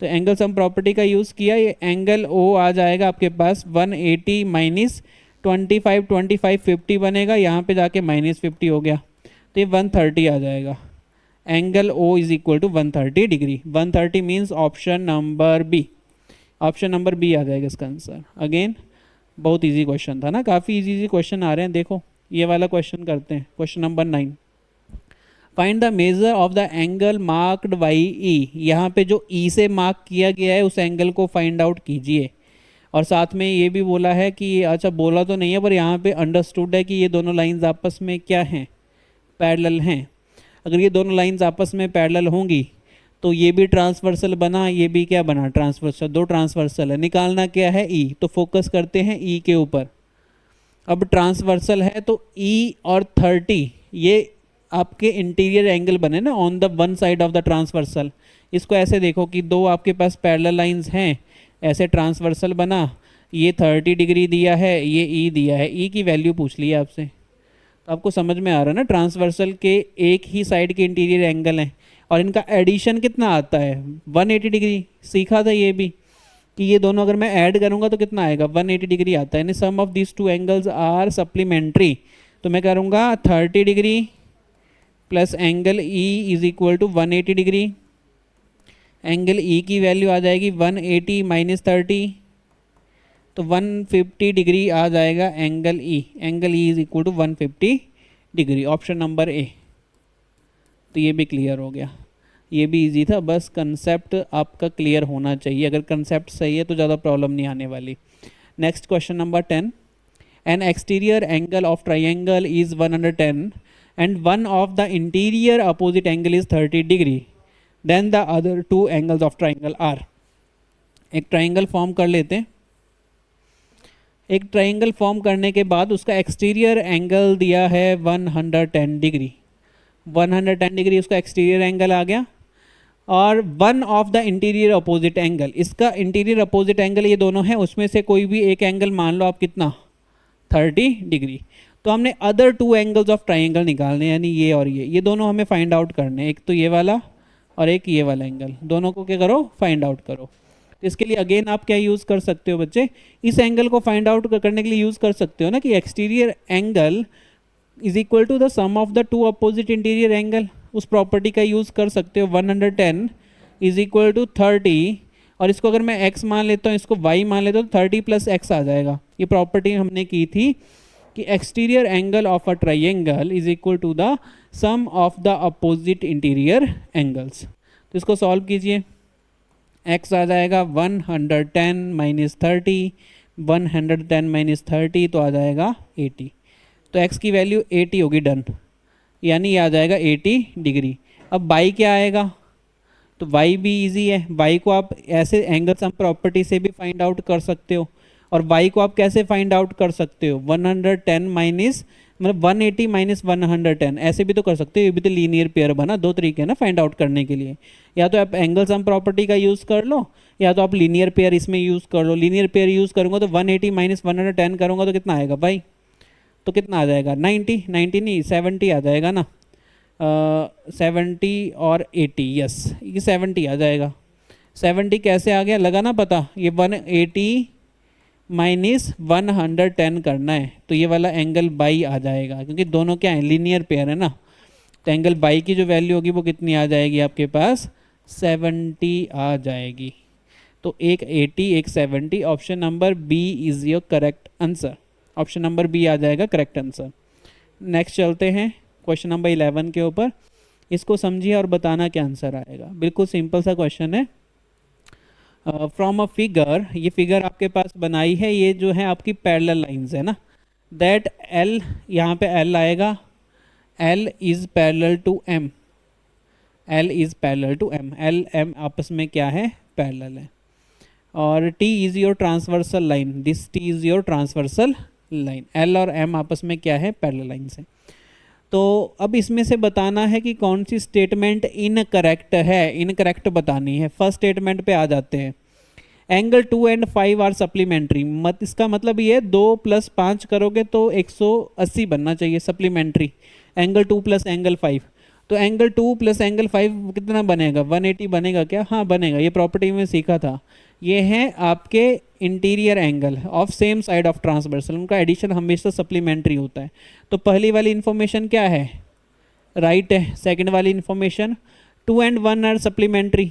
तो एंगल सम प्रॉपर्टी का यूज़ किया, ये एंगल O आ जाएगा आपके पास 180 माइनस 25 50 बनेगा, यहाँ पे जाके -50 हो गया, तो ये 130 आ जाएगा। Angle O is equal to 130 degree. 130 means option number B, option number B आ जाएगा इसका आंसर। अगेन बहुत इजी क्वेश्चन था ना, काफ़ी इजी क्वेश्चन आ रहे हैं। देखो ये वाला क्वेश्चन करते हैं, question number 9। Find the measure of the angle marked by E। यहाँ पे जो E से मार्क किया गया है उस एंगल को फाइंड आउट कीजिए। और साथ में ये भी बोला है कि, अच्छा बोला तो नहीं है पर यहाँ पे अंडरस्टूड है कि ये दोनों लाइंस आपस में क्या हैं, पैरेलल हैं। अगर ये दोनों लाइंस आपस में पैरेलल होंगी तो ये भी ट्रांसवर्सल बना, ये भी क्या बना, ट्रांसवर्सल। दो ट्रांसवर्सल है, निकालना क्या है E, तो फोकस करते हैं E के ऊपर। अब ट्रांसवर्सल है तो E और 30 ये आपके इंटीरियर एंगल बने ना on the one side of the transversal. इसको ऐसे देखो कि दो आपके पास पैरेलल लाइंस हैं, ऐसे ट्रांसवर्सल बना, ये 30 डिग्री दिया है, ये E दिया है। E की वैल्यू पूछ ली है आपसे, तो आपको समझ में आ रहा है ना, ट्रांसवर्सल के एक ही साइड के इंटीरियर एंगल हैं और इनका एडिशन कितना आता है 180 डिग्री। सीखा था ये भी कि ये दोनों अगर मैं ऐड करूँगा तो कितना आएगा 180 डिग्री आता है, यानी sum of this two angles are supplementary. तो मैं करूँगा 30 degree plus angle E is equal to 180 degree. Angle E की वैल्यू आ जाएगी 180 माइनस 30, तो 150 डिग्री आ जाएगा angle E। Angle E is equal to 150 degree, option number A। तो ये भी क्लियर हो गया, ये भी इजी था, बस कंसेप्ट आपका क्लियर होना चाहिए। अगर कंसेप्ट सही है तो ज़्यादा प्रॉब्लम नहीं आने वाली। Next question number 10। N exterior angle of triangle is 110 and one of the interior opposite angle is 30 degree, then the other two angles of triangle are। एक ट्राइंगल फॉर्म कर लेते हैं। एक ट्राइंगल फॉर्म करने के बाद उसका एक्सटीरियर एंगल दिया है 110 डिग्री। 110 डिग्री उसका एक्सटीरियर एंगल आ गया, और one of the interior opposite angle, इसका इंटीरियर अपोजिट एंगल ये दोनों हैं, उसमें से कोई भी एक एंगल मान लो आप कितना 30 डिग्री। तो हमने other two angles of triangle निकालने, यानी ये और ये दोनों हमें फाइंड आउट करने, एक तो ये वाला और एक ये वाला एंगल, दोनों को क्या करो फाइंड आउट करो। तो इसके लिए अगेन आप क्या यूज़ कर सकते हो बच्चे, इस एंगल को फाइंड आउट करने के लिए यूज़ कर सकते हो ना कि exterior angle is equal to the sum of the two opposite interior angle. उस प्रॉपर्टी का यूज़ कर सकते हो। 110 इज इक्वल टू 30 और इसको अगर मैं x मान लेता हूँ, इसको y मान लेता हूँ, तो 30 प्लस x आ जाएगा। ये प्रॉपर्टी हमने की थी कि exterior angle of a triangle is equal to the sum of the opposite interior angles. तो इसको सॉल्व कीजिए, x आ जाएगा 110 माइनस 30, 110 माइनस 30 तो आ जाएगा 80। तो x की वैल्यू 80 होगी, डन, यानी ये आ जाएगा 80 डिग्री। अब y क्या आएगा, तो y भी इजी है, y को आप ऐसे एंगल सम प्रॉपर्टी से भी फाइंड आउट कर सकते हो। और y को आप कैसे फाइंड आउट कर सकते हो, 110 माइनस मतलब 180 माइनस 110 ऐसे भी तो कर सकते हो। ये भी तो लीनियर पेयर बना, दो तरीके हैं ना फाइंड आउट करने के लिए, या तो आप एंगल सम प्रॉपर्टी का यूज़ कर लो, या तो आप लीनियर पेयर इसमें यूज़ कर लो। लीनियर पेयर यूज़ करूँगा तो 180 माइनस 110 करूँगा तो कितना आएगा भाई, तो कितना आ जाएगा 90, 90 नहीं 70 आ जाएगा ना, 70 और 80, यस ये 70 आ जाएगा। 70 कैसे आ गया, लगा ना पता, ये 180 माइनस 110 करना है, तो ये वाला एंगल बाई आ जाएगा, क्योंकि दोनों क्या है, लीनियर पेयर है ना। तो एंगल बाई की जो वैल्यू होगी वो कितनी आ जाएगी आपके पास, 70 आ जाएगी। तो एक 80 एक 70, option number B is your correct answer. Option number B आ जाएगा करेक्ट आंसर। नेक्स्ट चलते हैं क्वेश्चन नंबर 11 के ऊपर। इसको समझिए और बताना क्या आंसर आएगा। बिल्कुल सिंपल सा क्वेश्चन है। फ्रॉम अ फिगर, ये फिगर आपके पास बनाई है, ये जो है आपकी पैरेलल लाइंस है ना, दैट एल, यहाँ पे एल आएगा, L is parallel to M, L is parallel to M, L M आपस में क्या है, पैरेलल है। और T is your transversal line, this T is your transversal line, L और एम आपस में क्या है, पैरेलल लाइंस है। तो अब इसमें से बताना है कि कौन सी स्टेटमेंट इनकरेक्ट है, इनकरेक्ट बतानी है। फर्स्ट स्टेटमेंट पे आ जाते हैं, एंगल 2 एंड 5 आर सप्लीमेंट्री, मत इसका मतलब ये 2 + 5 करोगे तो 180 बनना चाहिए सप्लीमेंट्री, एंगल 2 + एंगल 5। तो एंगल 2 + एंगल 5 कितना बनेगा, 180 बनेगा क्या, हाँ बनेगा, ये प्रॉपर्टी में सीखा था। ये हैं आपके interior angle of same side of transversal, उनका एडिशन हमेशा सप्लीमेंट्री होता है। तो पहली वाली इन्फॉर्मेशन क्या है, राइट है। सेकंड वाली इन्फॉर्मेशन 2 एंड 1 आर सप्लीमेंट्री,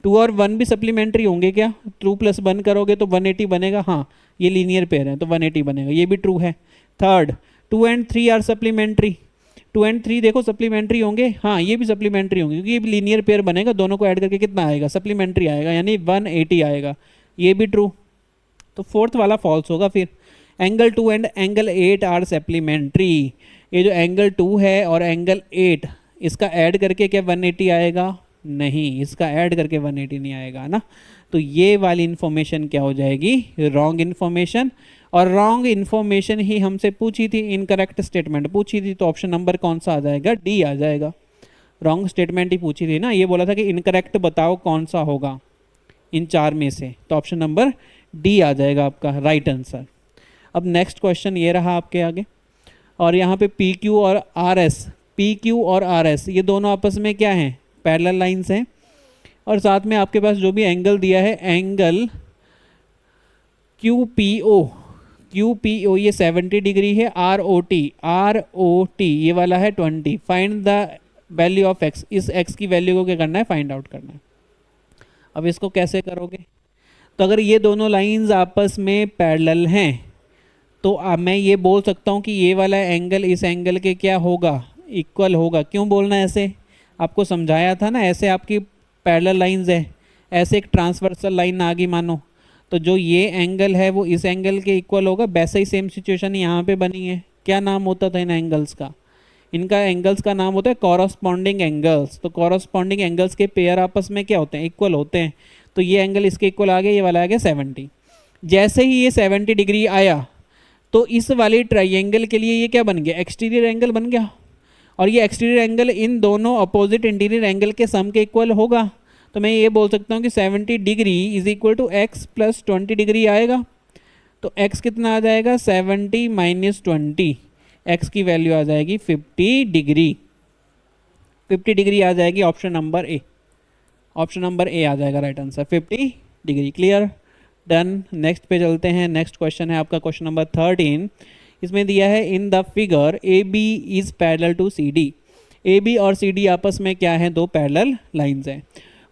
2 और 1 भी सप्लीमेंट्री होंगे क्या, 2 + 1 करोगे तो 180 बनेगा, हाँ ये लीनियर पेयर है तो 180 बनेगा, ये भी ट्रू है। Third 2 and 3 are supplementary, 2 and 3 देखो सप्लीमेंट्री होंगे, हाँ ये भी सप्लीमेंट्री होंगे, क्योंकि ये भी लीनियर पेयर बनेगा, दोनों को ऐड करके कितना आएगा, सप्लीमेंट्री आएगा, यानी 180 आएगा, ये भी ट्रू। तो फोर्थ वाला फॉल्स होगा फिर। Angle 2 and angle 8 are supplementary, ये जो एंगल 2 है और एंगल 8 इसका ऐड करके क्या 180 आएगा, नहीं इसका ऐड करके 180 नहीं आएगा ना। तो ये वाली इन्फॉर्मेशन क्या हो जाएगी, रॉन्ग इन्फॉर्मेशन। और रॉन्ग इन्फॉर्मेशन ही हमसे पूछी थी, इनकरेक्ट स्टेटमेंट पूछी थी, तो ऑप्शन नंबर कौन सा आ जाएगा, डी आ जाएगा। रॉन्ग स्टेटमेंट ही पूछी थी ना, ये बोला था कि इनकरेक्ट बताओ कौन सा होगा इन 4 में से, तो ऑप्शन नंबर डी आ जाएगा आपका राइट आंसर। अब नेक्स्ट क्वेश्चन ये रहा आपके आगे, और यहाँ पे पी क्यू और आर एस, पी क्यू और आर एस ये दोनों आपस में क्या हैं, पैरेलल लाइंस हैं। और साथ में आपके पास जो भी एंगल दिया है, angle Q P O, Q P O ये 70 डिग्री है, आर ओ टी ये वाला है 20। Find the value of x, इस एक्स की वैल्यू को क्या करना है, फाइंड आउट करना है। अब इसको कैसे करोगे, तो अगर ये दोनों लाइंस आपस में पैरेलल हैं तो अब मैं ये बोल सकता हूँ कि ये वाला एंगल इस एंगल के क्या होगा, इक्वल होगा। क्यों बोलना है ऐसे, आपको समझाया था ना, ऐसे आपकी पैरेलल लाइंस है, ऐसे एक ट्रांसवर्सल लाइन आ गई मानो, तो जो ये एंगल है वो इस एंगल के इक्वल होगा। वैसे ही सेम सिचुएशन यहाँ पे बनी है। क्या नाम होता था इन एंगल्स का, इनका एंगल्स का नाम होता है कॉरस्पॉन्डिंग एंगल्स। तो कॉरस्पॉन्डिंग एंगल्स के पेयर आपस में क्या होते हैं, इक्वल होते हैं। तो ये एंगल इसके इक्वल आ गया, ये वाला आ गया 70। जैसे ही ये 70 डिग्री आया तो इस वाले ट्राइंगल के लिए ये क्या बन गया, एक्सटीरियर एंगल बन गया। और ये एक्सटीरियर एंगल इन दोनों अपोजिट इंटीरियर एंगल के सम के इक्वल होगा। तो मैं ये बोल सकता हूँ कि 70 degree is equal to X plus 20 degree आएगा। तो x कितना आ जाएगा, 70 माइनस 20, x की वैल्यू आ जाएगी 50 डिग्री। 50 डिग्री आ जाएगी option number A, option number A आ जाएगा right answer, 50 degree. Clear, done. Next पे चलते हैं। नेक्स्ट क्वेश्चन है आपका क्वेश्चन नंबर 13। इसमें दिया है in the figure A B is parallel to C D. A B और सी डी आपस में क्या है, दो पैरेलल लाइंस हैं।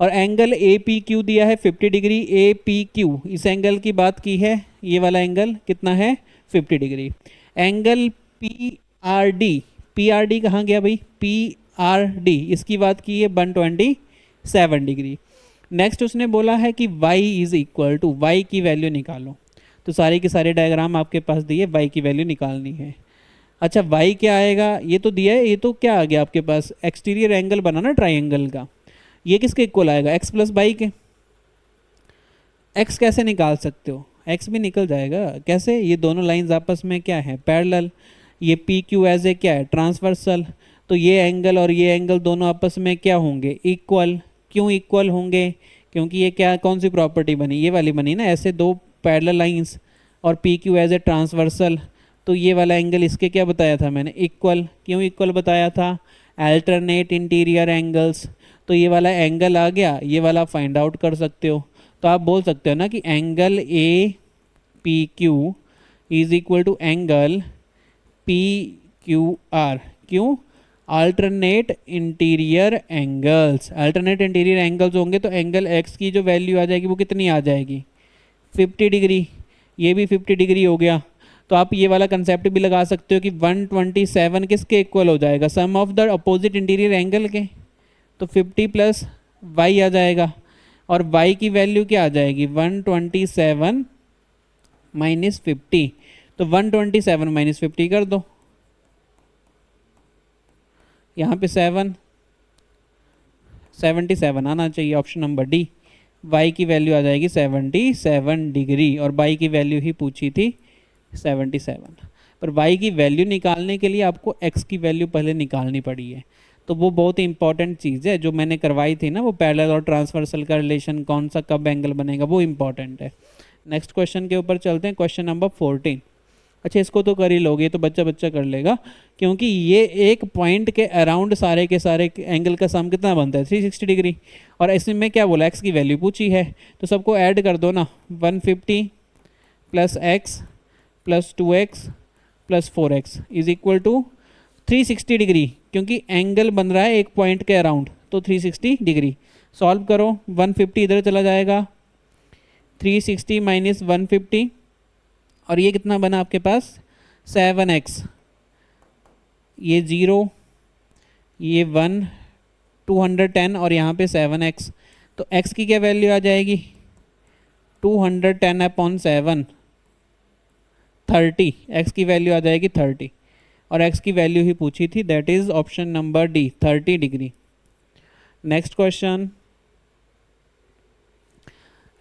और एंगल ए पी क्यू दिया है 50 डिग्री, ए पी क्यू इस एंगल की बात की है, ये वाला एंगल कितना है 50 degree. Angle P R D, P R D कहाँ गया भाई, पी आर डी इसकी बात की है 127 डिग्री। नेक्स्ट उसने बोला है कि y is equal to, y की वैल्यू निकालो। तो सारे के सारे डायग्राम आपके पास दिए, y की वैल्यू निकालनी है। अच्छा y क्या आएगा, ये तो दिया है, ये तो क्या आ गया आपके पास, एक्सटीरियर एंगल बना ना ट्राइंगल का, ये किसके इक्वल आएगा, x प्लस वाई के। x कैसे निकाल सकते हो, x भी निकल जाएगा कैसे, ये दोनों लाइंस आपस में क्या है पैरेलल, ये पी क्यू एज ए क्या है ट्रांसवर्सल, तो ये एंगल और ये एंगल दोनों आपस में क्या होंगे इक्वल। क्यों इक्वल होंगे, क्योंकि ये क्या कौन सी प्रॉपर्टी बनी, ये वाली बनी ना, ऐसे दो पैरेलल लाइंस और P Q as a transversal, तो ये वाला एंगल इसके क्या बताया था मैंने इक्वल। क्यों इक्वल बताया था, अल्टरनेट इंटीरियर एंगल्स, तो ये वाला एंगल आ गया, ये वाला फाइंड आउट कर सकते हो। तो आप बोल सकते हो ना कि angle A P Q is equal to angle P Q R. क्यों, alternate interior angles, alternate interior angles होंगे तो एंगल एक्स की जो वैल्यू आ जाएगी वो कितनी आ जाएगी 50 डिग्री, ये भी 50 डिग्री हो गया। तो आप ये वाला कंसेप्ट भी लगा सकते हो कि 127 किसके इक्वल हो जाएगा, sum of the opposite interior angle के, तो 50 प्लस वाई आ जाएगा, और वाई की वैल्यू क्या आ जाएगी 127 माइनस 50, तो 127 माइनस 50 कर दो, यहाँ पे 77 आना चाहिए, ऑप्शन नंबर डी। y की वैल्यू आ जाएगी 77 डिग्री, और y की वैल्यू ही पूछी थी 77, पर y की वैल्यू निकालने के लिए आपको x की वैल्यू पहले निकालनी पड़ी है। तो वो बहुत ही इंपॉर्टेंट चीज़ है जो मैंने करवाई थी ना, वो पैरेलल और ट्रांसवर्सल का रिलेशन, कौन सा कब एंगल बनेगा, वो इंपॉर्टेंट है। नेक्स्ट क्वेश्चन के ऊपर चलते हैं, क्वेश्चन नंबर 14। अच्छा इसको तो कर ही लोगे, तो बच्चा बच्चा कर लेगा, क्योंकि ये एक पॉइंट के अराउंड सारे के सारे एंगल का सम कितना बनता है 360 डिग्री, और इसमें क्या बोला एक्स की वैल्यू पूछी है, तो सबको ऐड कर दो ना, 150 plus X plus 2x plus 4x is equal to 360 degree, क्योंकि एंगल बन रहा है एक पॉइंट के अराउंड, तो 360 डिग्री। सॉल्व करो, 150 इधर चला जाएगा, 360 माइनस 150, और ये कितना बना आपके पास 7x, ये 0, ये 1, 210 और यहाँ पे 7x, तो x की क्या वैल्यू आ जाएगी 210/7, 30, x की वैल्यू आ जाएगी 30, और x की वैल्यू ही पूछी थी, that is option number D 30 degree. Next question,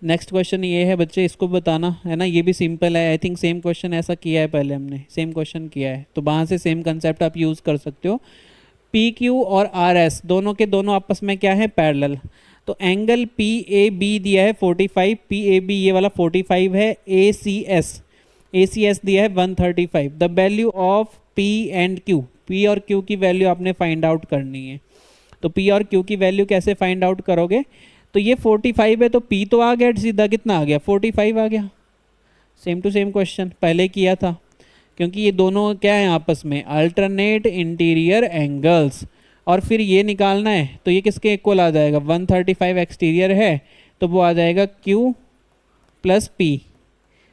next question ये है बच्चे, इसको बताना है ना, ये भी सिंपल है, आई थिंक सेम क्वेश्चन ऐसा किया है पहले हमने, सेम क्वेश्चन किया है, तो वहाँ से सेम कंसेप्ट आप यूज़ कर सकते हो। पी क्यू और आर एस दोनों के दोनों आपस में क्या है पैरेलल, तो एंगल पी ए बी दिया है 45, पी ए बी ये वाला 45 है, ए सी एस दिया है 135, the value of P and Q, P और क्यू की वैल्यू आपने फाइंड आउट करनी है। तो पी और क्यू की वैल्यू कैसे फाइंड आउट करोगे, तो ये 45 है तो P तो आ गया सीधा, कितना आ गया 45 आ गया, सेम टू सेम क्वेश्चन पहले किया था, क्योंकि ये दोनों क्या है आपस में अल्टरनेट इंटीरियर एंगल्स, और फिर ये निकालना है तो ये किसके इक्वल आ जाएगा 135 एक्सटीरियर है तो वो आ जाएगा Q प्लस P,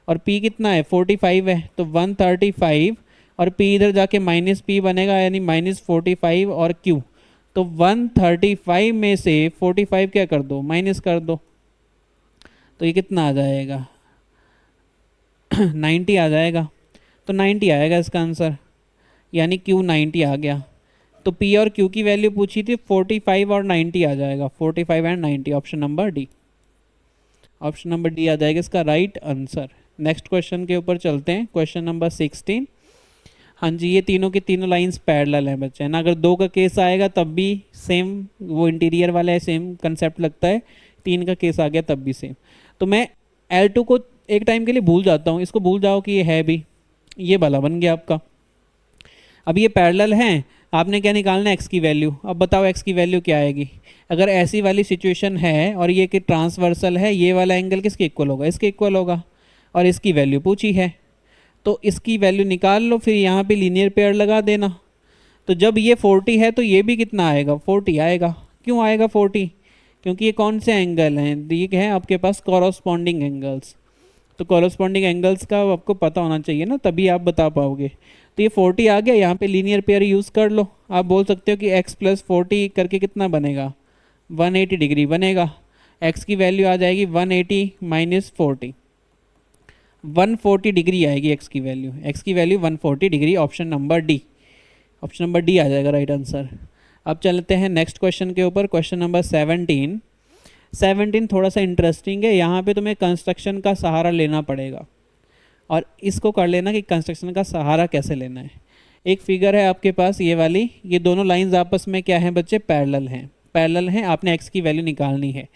और P कितना है 45 है तो 135, और P इधर जाके माइनस P बनेगा, यानी माइनस 45 और Q, तो 135 में से 45 क्या कर दो माइनस कर दो, तो ये कितना आ जाएगा 90 आ जाएगा, तो 90 आएगा इसका आंसर, यानी Q 90 आ गया। तो P और Q की वैल्यू पूछी थी 45 और 90 आ जाएगा, 45 and 90, option number D, option number D आ जाएगा इसका राइट आंसर। नेक्स्ट क्वेश्चन के ऊपर चलते हैं, क्वेश्चन नंबर 16। हाँ जी, ये तीनों की तीनों लाइंस पैरेलल हैं बच्चे, है ना, अगर 2 का केस आएगा तब भी सेम, वो इंटीरियर वाला है सेम कंसेप्ट लगता है, 3 का केस आ गया तब भी सेम। तो मैं L2 को एक टाइम के लिए भूल जाता हूँ, इसको भूल जाओ कि ये है भी, ये वाला बन गया आपका। अब ये पैरेलल हैं, आपने क्या निकालना है x की वैल्यू, अब बताओ x की वैल्यू क्या आएगी। अगर ऐसी वाली सिचुएशन है और ये कि ट्रांसवर्सल है, ये वाला एंगल किसके इक्वल होगा, इसके इक्वल होगा, और इसकी वैल्यू पूछी है तो इसकी वैल्यू निकाल लो, फिर यहाँ पे लीनियर पेयर लगा देना। तो जब ये 40 है तो ये भी कितना आएगा 40 आएगा। क्यों आएगा 40, क्योंकि ये कौन से एंगल हैं, ये है आपके पास कॉरस्पॉन्डिंग एंगल्स। तो कॉरस्पॉन्डिंग एंगल्स का आपको पता होना चाहिए ना, तभी आप बता पाओगे। तो ये 40 आ गया, यहाँ पे लीनियर पेयर यूज़ कर लो। आप बोल सकते हो कि x + 40 करके कितना बनेगा, 180 डिग्री बनेगा। x की वैल्यू आ जाएगी 180 - 40, 140 डिग्री आएगी x की वैल्यू। x की value 140 degree, option number D. Option number D आ जाएगा राइट आंसर। अब चलते हैं नेक्स्ट क्वेश्चन के ऊपर, क्वेश्चन नंबर 17। 17 थोड़ा सा इंटरेस्टिंग है, यहाँ पे तुम्हें कंस्ट्रक्शन का सहारा लेना पड़ेगा और इसको कर लेना कि कंस्ट्रक्शन का सहारा कैसे लेना है। एक फिगर है आपके पास ये वाली, ये दोनों लाइंस आपस में क्या हैं बच्चे, पैरेलल हैं। पैरेलल हैं, आपने x की वैल्यू निकालनी है।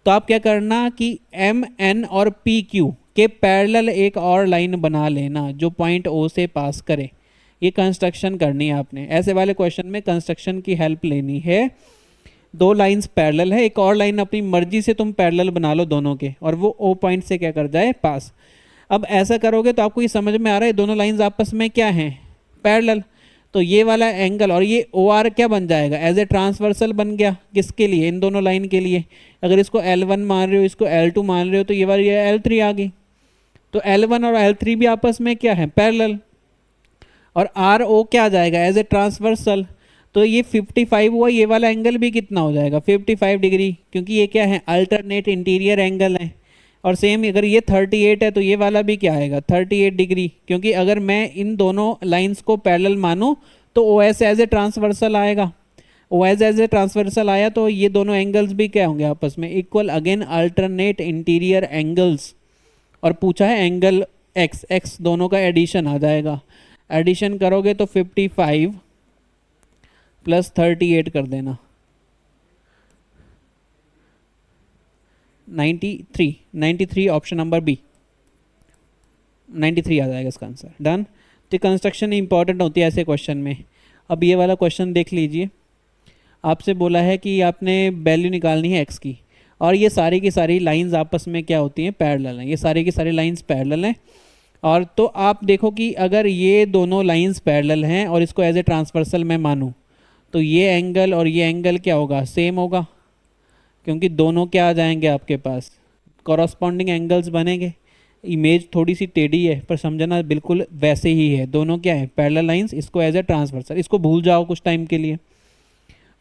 तो आप क्या करना कि एम एन और पी क्यू के पैरेलल एक और लाइन बना लेना जो पॉइंट ओ से पास करे। ये कंस्ट्रक्शन करनी है आपने। ऐसे वाले क्वेश्चन में कंस्ट्रक्शन की हेल्प लेनी है। दो लाइंस पैरेलल है, एक और लाइन अपनी मर्जी से तुम पैरेलल बना लो दोनों के, और वो ओ पॉइंट से क्या कर जाए, पास। अब ऐसा करोगे तो आपको ये समझ में आ रहा है दोनों लाइंस आपस में क्या हैं, पैरेलल। तो ये वाला एंगल और ये ओ आर क्या बन जाएगा, एज ए ट्रांसवर्सल बन गया। किसके लिए, इन दोनों लाइन के लिए। अगर इसको L1 मान रहे हो, इसको L2 मान रहे हो, तो ये वाली L3 आ गई। तो L1 और L3 भी आपस में क्या है, पैरेलल। और आर ओ क्या आ जाएगा, एज ए ट्रांसवर्सल। तो ये 55 हुआ, ये वाला एंगल भी कितना हो जाएगा, 55 डिग्री, क्योंकि ये क्या है, अल्टरनेट इंटीरियर एंगल है। और सेम अगर ये 38 है तो ये वाला भी क्या आएगा, 38 डिग्री, क्योंकि अगर मैं इन दोनों लाइंस को पैरेलल मानूं तो O S as a transversal आएगा। O S as a transversal आया तो ये दोनों एंगल्स भी क्या होंगे आपस में, equal. Again alternate interior angles. और पूछा है एंगल एक्स, एक्स दोनों का एडिशन आ जाएगा। एडिशन करोगे तो 55 + 38 कर देना, 93, 93 ऑप्शन नंबर बी, 93 आ जाएगा इसका आंसर। डन। तो कंस्ट्रक्शन इंपॉर्टेंट होती है ऐसे क्वेश्चन में। अब ये वाला क्वेश्चन देख लीजिए, आपसे बोला है कि आपने वैल्यू निकालनी है एक्स की, और ये सारी की सारी लाइंस आपस में क्या होती हैं, पैरेलल हैं। ये सारी की सारी लाइंस पैरेलल हैं। और तो आप देखो कि अगर ये दोनों लाइंस पैरेलल हैं और इसको एज ए ट्रांसवर्सल मैं मानूँ, तो ये एंगल और ये एंगल क्या होगा, सेम होगा, क्योंकि दोनों क्या आ जाएंगे आपके पास, कॉरस्पॉन्डिंग एंगल्स बनेंगे। इमेज थोड़ी सी टेढ़ी है पर समझना बिल्कुल वैसे ही है, दोनों क्या है, पैरेलल लाइंस। इसको एज ए ट्रांसवर्सल, इसको भूल जाओ कुछ टाइम के लिए।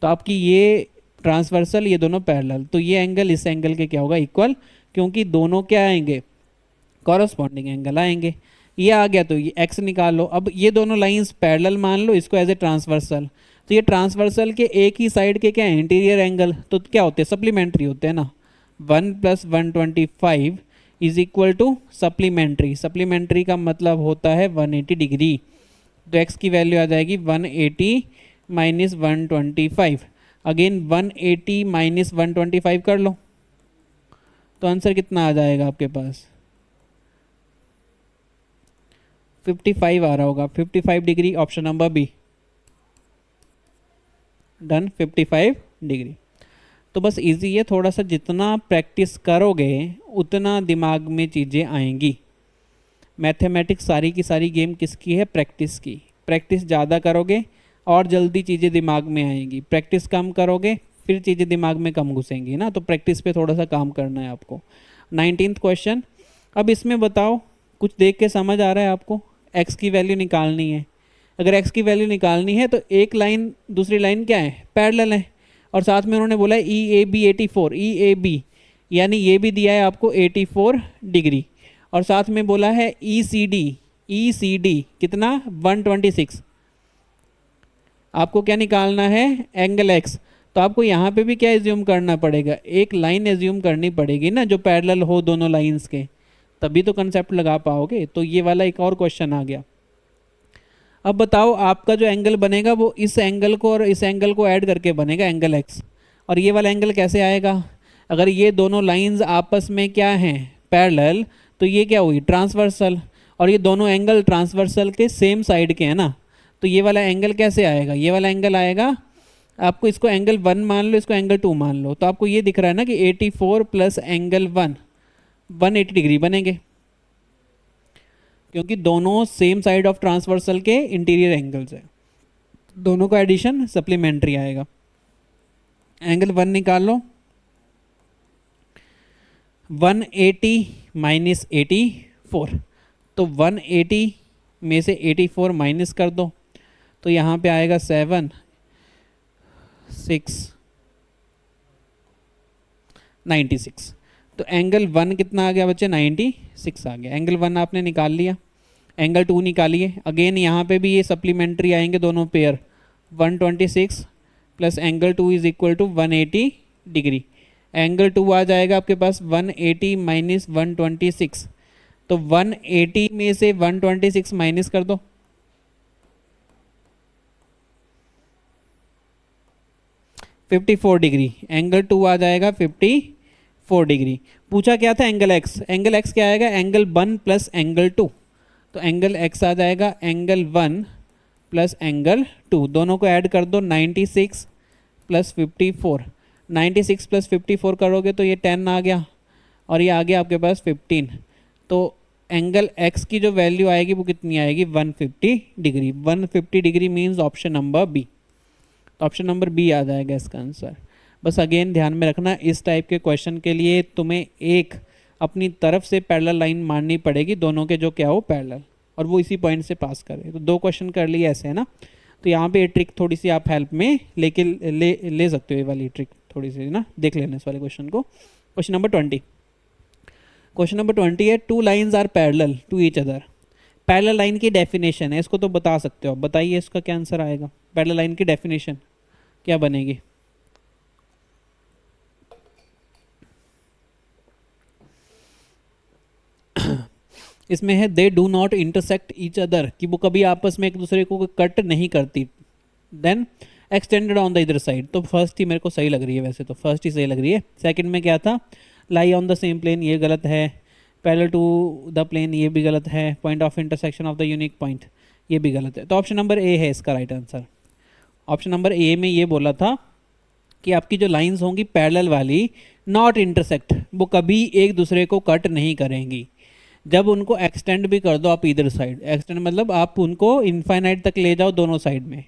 तो आपकी ये ट्रांसवर्सल, ये दोनों पैरेलल, तो ये एंगल इस एंगल के क्या होगा, इक्वल, क्योंकि दोनों क्या आएंगे, कॉरस्पॉन्डिंग एंगल आएंगे। ये आ गया तो ये एक्स निकाल लो। अब ये दोनों लाइंस पैरेलल मान लो, इसको एज ए ट्रांसवर्सल। तो ये ट्रांसवर्सल के एक ही साइड के क्या है, इंटीरियर एंगल, तो क्या होते हैं, सप्लीमेंट्री होते हैं ना। 1 + 125 = सप्लीमेंट्री। सप्लीमेंट्री का मतलब होता है 180 डिग्री। तो एक्स की वैल्यू आ जाएगी 180 - 125। अगेन 180 - 125 कर लो, तो आंसर कितना आ जाएगा आपके पास, 55 आ रहा होगा। 55 degree, option number B. Done, 55 degree. तो बस इजी है, थोड़ा सा जितना प्रैक्टिस करोगे उतना दिमाग में चीज़ें आएंगी। मैथमेटिक्स सारी की सारी गेम किसकी है, प्रैक्टिस की। प्रैक्टिस ज़्यादा करोगे और जल्दी चीज़ें दिमाग में आएंगी, प्रैक्टिस कम करोगे फिर चीज़ें दिमाग में कम घुसेंगी ना। तो प्रैक्टिस पे थोड़ा सा काम करना है आपको। 19th question. अब इसमें बताओ, कुछ देख के समझ आ रहा है आपको, एक्स की वैल्यू निकालनी है। अगर एक्स की वैल्यू निकालनी है तो एक लाइन दूसरी लाइन क्या है, पैरेलल है। और साथ में उन्होंने बोला है ई A B 84, E A B यानी ये भी दिया है आपको 84 डिग्री। और साथ में बोला है ई सी डी कितना, 126। आपको क्या निकालना है, एंगल एक्स। तो आपको यहाँ पे भी क्या एज्यूम करना पड़ेगा, एक लाइन एज्यूम करनी पड़ेगी ना जो पैरेलल हो दोनों लाइंस के, तभी तो कंसेप्ट लगा पाओगे। तो ये वाला एक और क्वेश्चन आ गया। अब बताओ आपका जो एंगल बनेगा वो इस एंगल को और इस एंगल को ऐड करके बनेगा, एंगल एक्स। और ये वाला एंगल कैसे आएगा, अगर ये दोनों लाइंस आपस में क्या हैं, पैरेलल, तो ये क्या हुई, ट्रांसवर्सल। और ये दोनों एंगल ट्रांसवर्सल के सेम साइड के हैं ना, तो ये वाला एंगल कैसे आएगा, ये वाला एंगल आएगा, आपको इसको एंगल 1 मान लो, इसको एंगल 2 मान लो, तो आपको ये दिख रहा है ना कि 84 + एंगल 1, 180 डिग्री बनेंगे, क्योंकि दोनों सेम साइड ऑफ ट्रांसवर्सल के इंटीरियर एंगल्स है। दोनों का एडिशन सप्लीमेंट्री आएगा। एंगल 1 निकाल लो, 180 माइनस 84, तो 180 में से 84 माइनस कर दो तो यहाँ पे आएगा 7 6 96। तो एंगल 1 कितना आ गया बच्चे, 96 आ गया। एंगल 1 आपने निकाल लिया, एंगल 2 निकालिए। अगेन यहाँ पे भी ये सप्लीमेंट्री आएंगे दोनों pair, 126 plus angle 2 is equal to 180 degree. Angle 2 आ जाएगा आपके पास 180 माइनस 126, तो 180 में से 126 माइनस कर दो, 54 डिग्री। एंगल 2 आ जाएगा 54 डिग्री। पूछा क्या था एंगल एक्स, एंगल एक्स क्या आएगा, एंगल 1 प्लस एंगल 2, तो एंगल एक्स आ जाएगा एंगल 1 प्लस एंगल 2, दोनों को ऐड कर दो 96 प्लस 54, 96 प्लस 54 करोगे तो ये 10 आ गया और ये आ गया आपके पास 15। तो एंगल एक्स की जो वैल्यू आएगी वो कितनी आएगी, 150 degree. 150 degree means option number B, तो ऑप्शन नंबर बी आ जाएगा इसका आंसर। बस अगेन ध्यान में रखना, इस टाइप के क्वेश्चन के लिए तुम्हें एक अपनी तरफ से पैरेलल लाइन मारनी पड़ेगी, दोनों के जो क्या हो पैरेलल, और वो इसी पॉइंट से पास करे। तो 2 क्वेश्चन कर लिए ऐसे है ना, तो यहाँ पे ये ट्रिक थोड़ी सी आप हेल्प में लेके ले सकते हो, ये वाली ट्रिक थोड़ी सी ना देख लेना इस वाले क्वेश्चन को। क्वेश्चन नंबर 20, क्वेश्चन नंबर 20 है, 2 lines are parallel to each other. Parallel line की डेफिनेशन है, इसको तो बता सकते हो, बताइए इसका क्या आंसर आएगा। पैरेलल लाइन की डेफिनेशन क्या बनेगी, इसमें है they do not intersect each other, कि वो कभी आपस में एक दूसरे को कट नहीं करती। देन एक्सटेंडेड ऑन द इधर साइड, तो फर्स्ट ही मेरे को सही लग रही है, वैसे तो फर्स्ट ही सही लग रही है। सेकंड में क्या था, lie on the same plane, ये गलत है। पैरेलल टू द प्लेन, ये भी गलत है। Point of intersection of the unique point, ये भी गलत है। तो ऑप्शन नंबर ए है इसका राइट आंसर। ऑप्शन नंबर ए में ये बोला था कि आपकी जो लाइंस होंगी पैरेलल वाली, नॉट इंटरसेक्ट, वो कभी एक दूसरे को कट नहीं करेंगी। जब उनको एक्सटेंड भी कर दो आप इधर साइड, एक्सटेंड मतलब आप उनको इनफाइनाइट तक ले जाओ दोनों साइड में,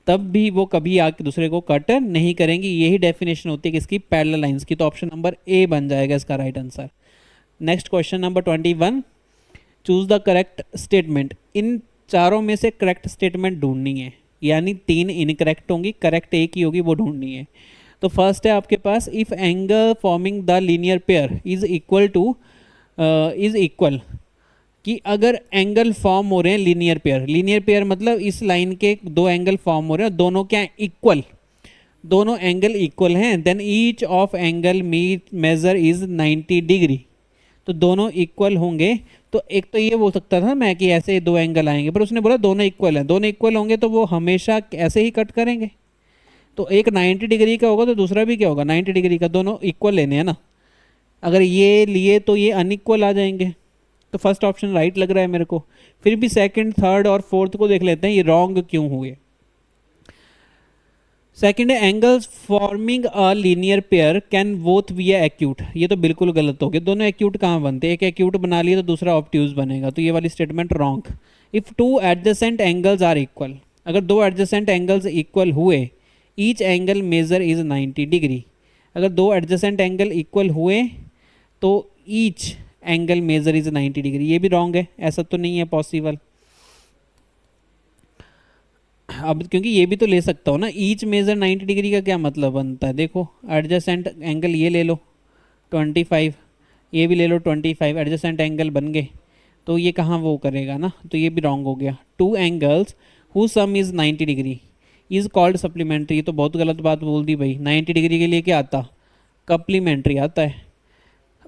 तब भी वो कभी आके दूसरे को कट नहीं करेंगी। यही डेफिनेशन होती है किसकी, पैरेलल लाइंस की। तो ऑप्शन नंबर ए बन जाएगा इसका right answer. Next question number 21, choose the correct statement. इन चारों में से करेक्ट स्टेटमेंट ढूंढनी है, यानी 3 इनकरेक्ट होंगी, करेक्ट एक ही होगी, वो ढूंढनी है। तो फर्स्ट है आपके पास, if angle forming the linear pair is equal to is equal, कि अगर एंगल फॉर्म हो रहे हैं लीनियर पेयर, लीनियर पेयर मतलब इस लाइन के 2 एंगल फॉर्म हो रहे हैं, दोनों क्या इक्वल, दोनों एंगल इक्वल हैं, then each of angle measure is 90 degree. तो दोनों इक्वल होंगे, तो एक तो ये बोल सकता था मैं कि ऐसे 2 एंगल आएंगे, पर उसने बोला दोनों इक्वल हैं, दोनों इक्वल होंगे तो वो हमेशा ऐसे ही कट करेंगे। तो एक 90 डिग्री का होगा तो दूसरा भी क्या होगा 90 डिग्री का, दोनों इक्वल लेने हैं ना। अगर ये लिए तो ये अनइक्वल आ जाएंगे, तो फर्स्ट ऑप्शन राइट लग रहा है मेरे को। फिर भी सेकंड, थर्ड और फोर्थ को देख लेते हैं ये रॉन्ग क्यों हुए। सेकंड है, angles forming a linear pair can both be acute, ये तो बिल्कुल गलत हो गया। दोनों एक्यूट कहाँ बनते हैं, एक एक्यूट बना लिया तो दूसरा ऑब्ट्यूज बनेगा, तो ये वाली statement wrong. If 2 adjacent angles are equal, अगर 2 एडजेसेंट एंगल्स इक्वल हुए, each angle measure is 90 degree. अगर 2 एडजेसेंट एंगल इक्वल हुए तो each angle measure is 90 degree, ये भी रॉन्ग है, ऐसा तो नहीं है पॉसिबल। अब क्योंकि ये भी तो ले सकता हो ना, ईच मेजर 90 डिग्री का क्या मतलब बनता है, देखो एडजेसेंट एंगल ये ले लो 25, ये भी ले लो 25, एडजेसेंट एंगल बन गए, तो ये कहाँ वो करेगा ना, तो ये भी रॉन्ग हो गया। 2 angles who some is 90 degree is called supplementary, ये तो बहुत गलत बात बोल दी भाई। 90 डिग्री के लिए क्या आता, कप्लीमेंट्री आता है,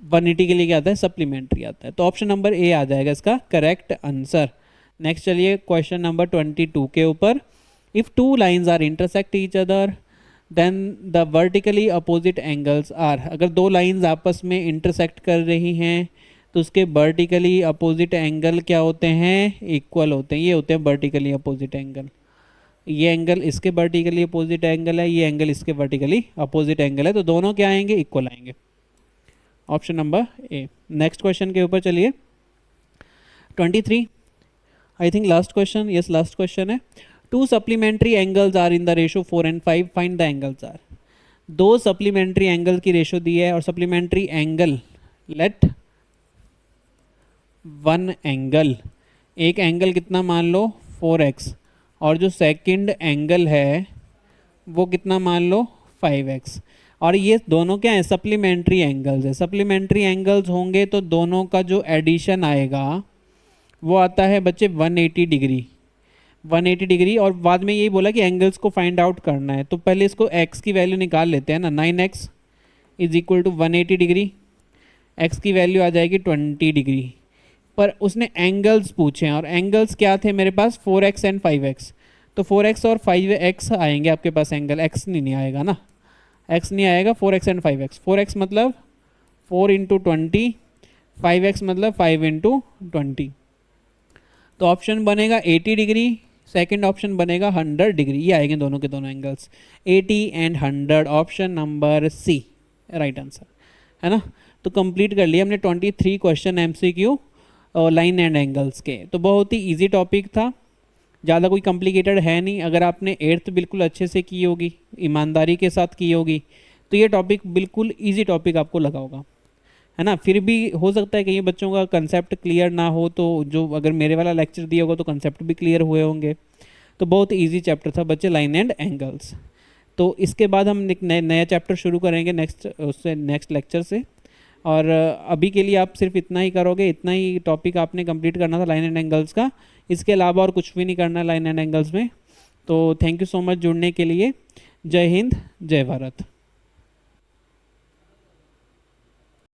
180 के लिए क्या आता है, सप्लीमेंट्री आता है। तो ऑप्शन नंबर ए आ जाएगा इसका करेक्ट आंसर। नेक्स्ट चलिए क्वेश्चन नंबर 22 के ऊपर, if 2 lines are intersect each other then the vertically opposite angles are, अगर 2 लाइंस आपस में इंटरसेक्ट कर रही हैं तो उसके वर्टिकली अपोजिट एंगल क्या होते हैं, इक्वल होते हैं, ये होते हैं वर्टिकली अपोजिट एंगल। ये एंगल इसके वर्टिकली अपोजिट एंगल है, ये एंगल इसके वर्टिकली अपोजिट एंगल है, तो दोनों क्या आएंगे, इक्वल आएंगे। Option number A. Next question के ऊपर चलिए 23, I think last question, yes last question है। 2 supplementary angles are in the ratio 4 and 5, find the angles are. 2 supplementary angle की रेशो दी है और supplementary angle let one angle, एक एंगल कितना मान लो 4x, और जो सेकंड एंगल है वो कितना मान लो 5x, और ये दोनों क्या है सप्लीमेंट्री एंगल्स है। सप्लीमेंट्री एंगल्स होंगे तो दोनों का जो एडिशन आएगा वो आता है बच्चे 180 डिग्री, 180 डिग्री। और बाद में यही बोला कि एंगल्स को फाइंड आउट करना है, तो पहले इसको x की वैल्यू निकाल लेते हैं ना। 9x is equal to 180 degree, x की वैल्यू आ जाएगी 20 डिग्री। पर उसने एंगल्स पूछे हैं, और एंगल्स क्या थे मेरे पास 4x एंड 5x, तो 4x और 5x आएंगे आपके पास एंगल, x नहीं आएगा ना, x नहीं आएगा। 4x एंड 5x, 4x मतलब 4 इंटू 20, 5x मतलब 5 इंटू 20, तो ऑप्शन बनेगा 80 डिग्री, सेकंड ऑप्शन बनेगा 100 डिग्री। ये आएंगे दोनों के दोनों angles 80 and 100, option number C right answer है ना। तो कंप्लीट कर लिया हमने 23 question MCQ line and angles के। तो बहुत ही इजी टॉपिक था, ज़्यादा कोई कॉम्प्लिकेटेड है नहीं। अगर आपने 8th बिल्कुल अच्छे से की होगी, ईमानदारी के साथ की होगी, तो ये टॉपिक बिल्कुल इजी टॉपिक आपको लगा होगा, है ना। फिर भी हो सकता है कई बच्चों का कंसेप्ट क्लियर ना हो, तो जो अगर मेरे वाला लेक्चर दिया होगा तो कंसेप्ट भी क्लियर हुए होंगे। तो बहुत इजी चैप्टर था बच्चे लाइन एंड एंगल्स। तो इसके बाद हम एक नया चैप्टर शुरू करेंगे नेक्स्ट लेक्चर से। और अभी के लिए आप सिर्फ इतना ही करोगे, इतना ही टॉपिक आपने कंप्लीट करना था लाइन एंड एंगल्स का, इसके अलावा और कुछ भी नहीं करना लाइन एंड एंगल्स में। तो थैंक यू सो मच जुड़ने के लिए। जय हिंद, जय भारत।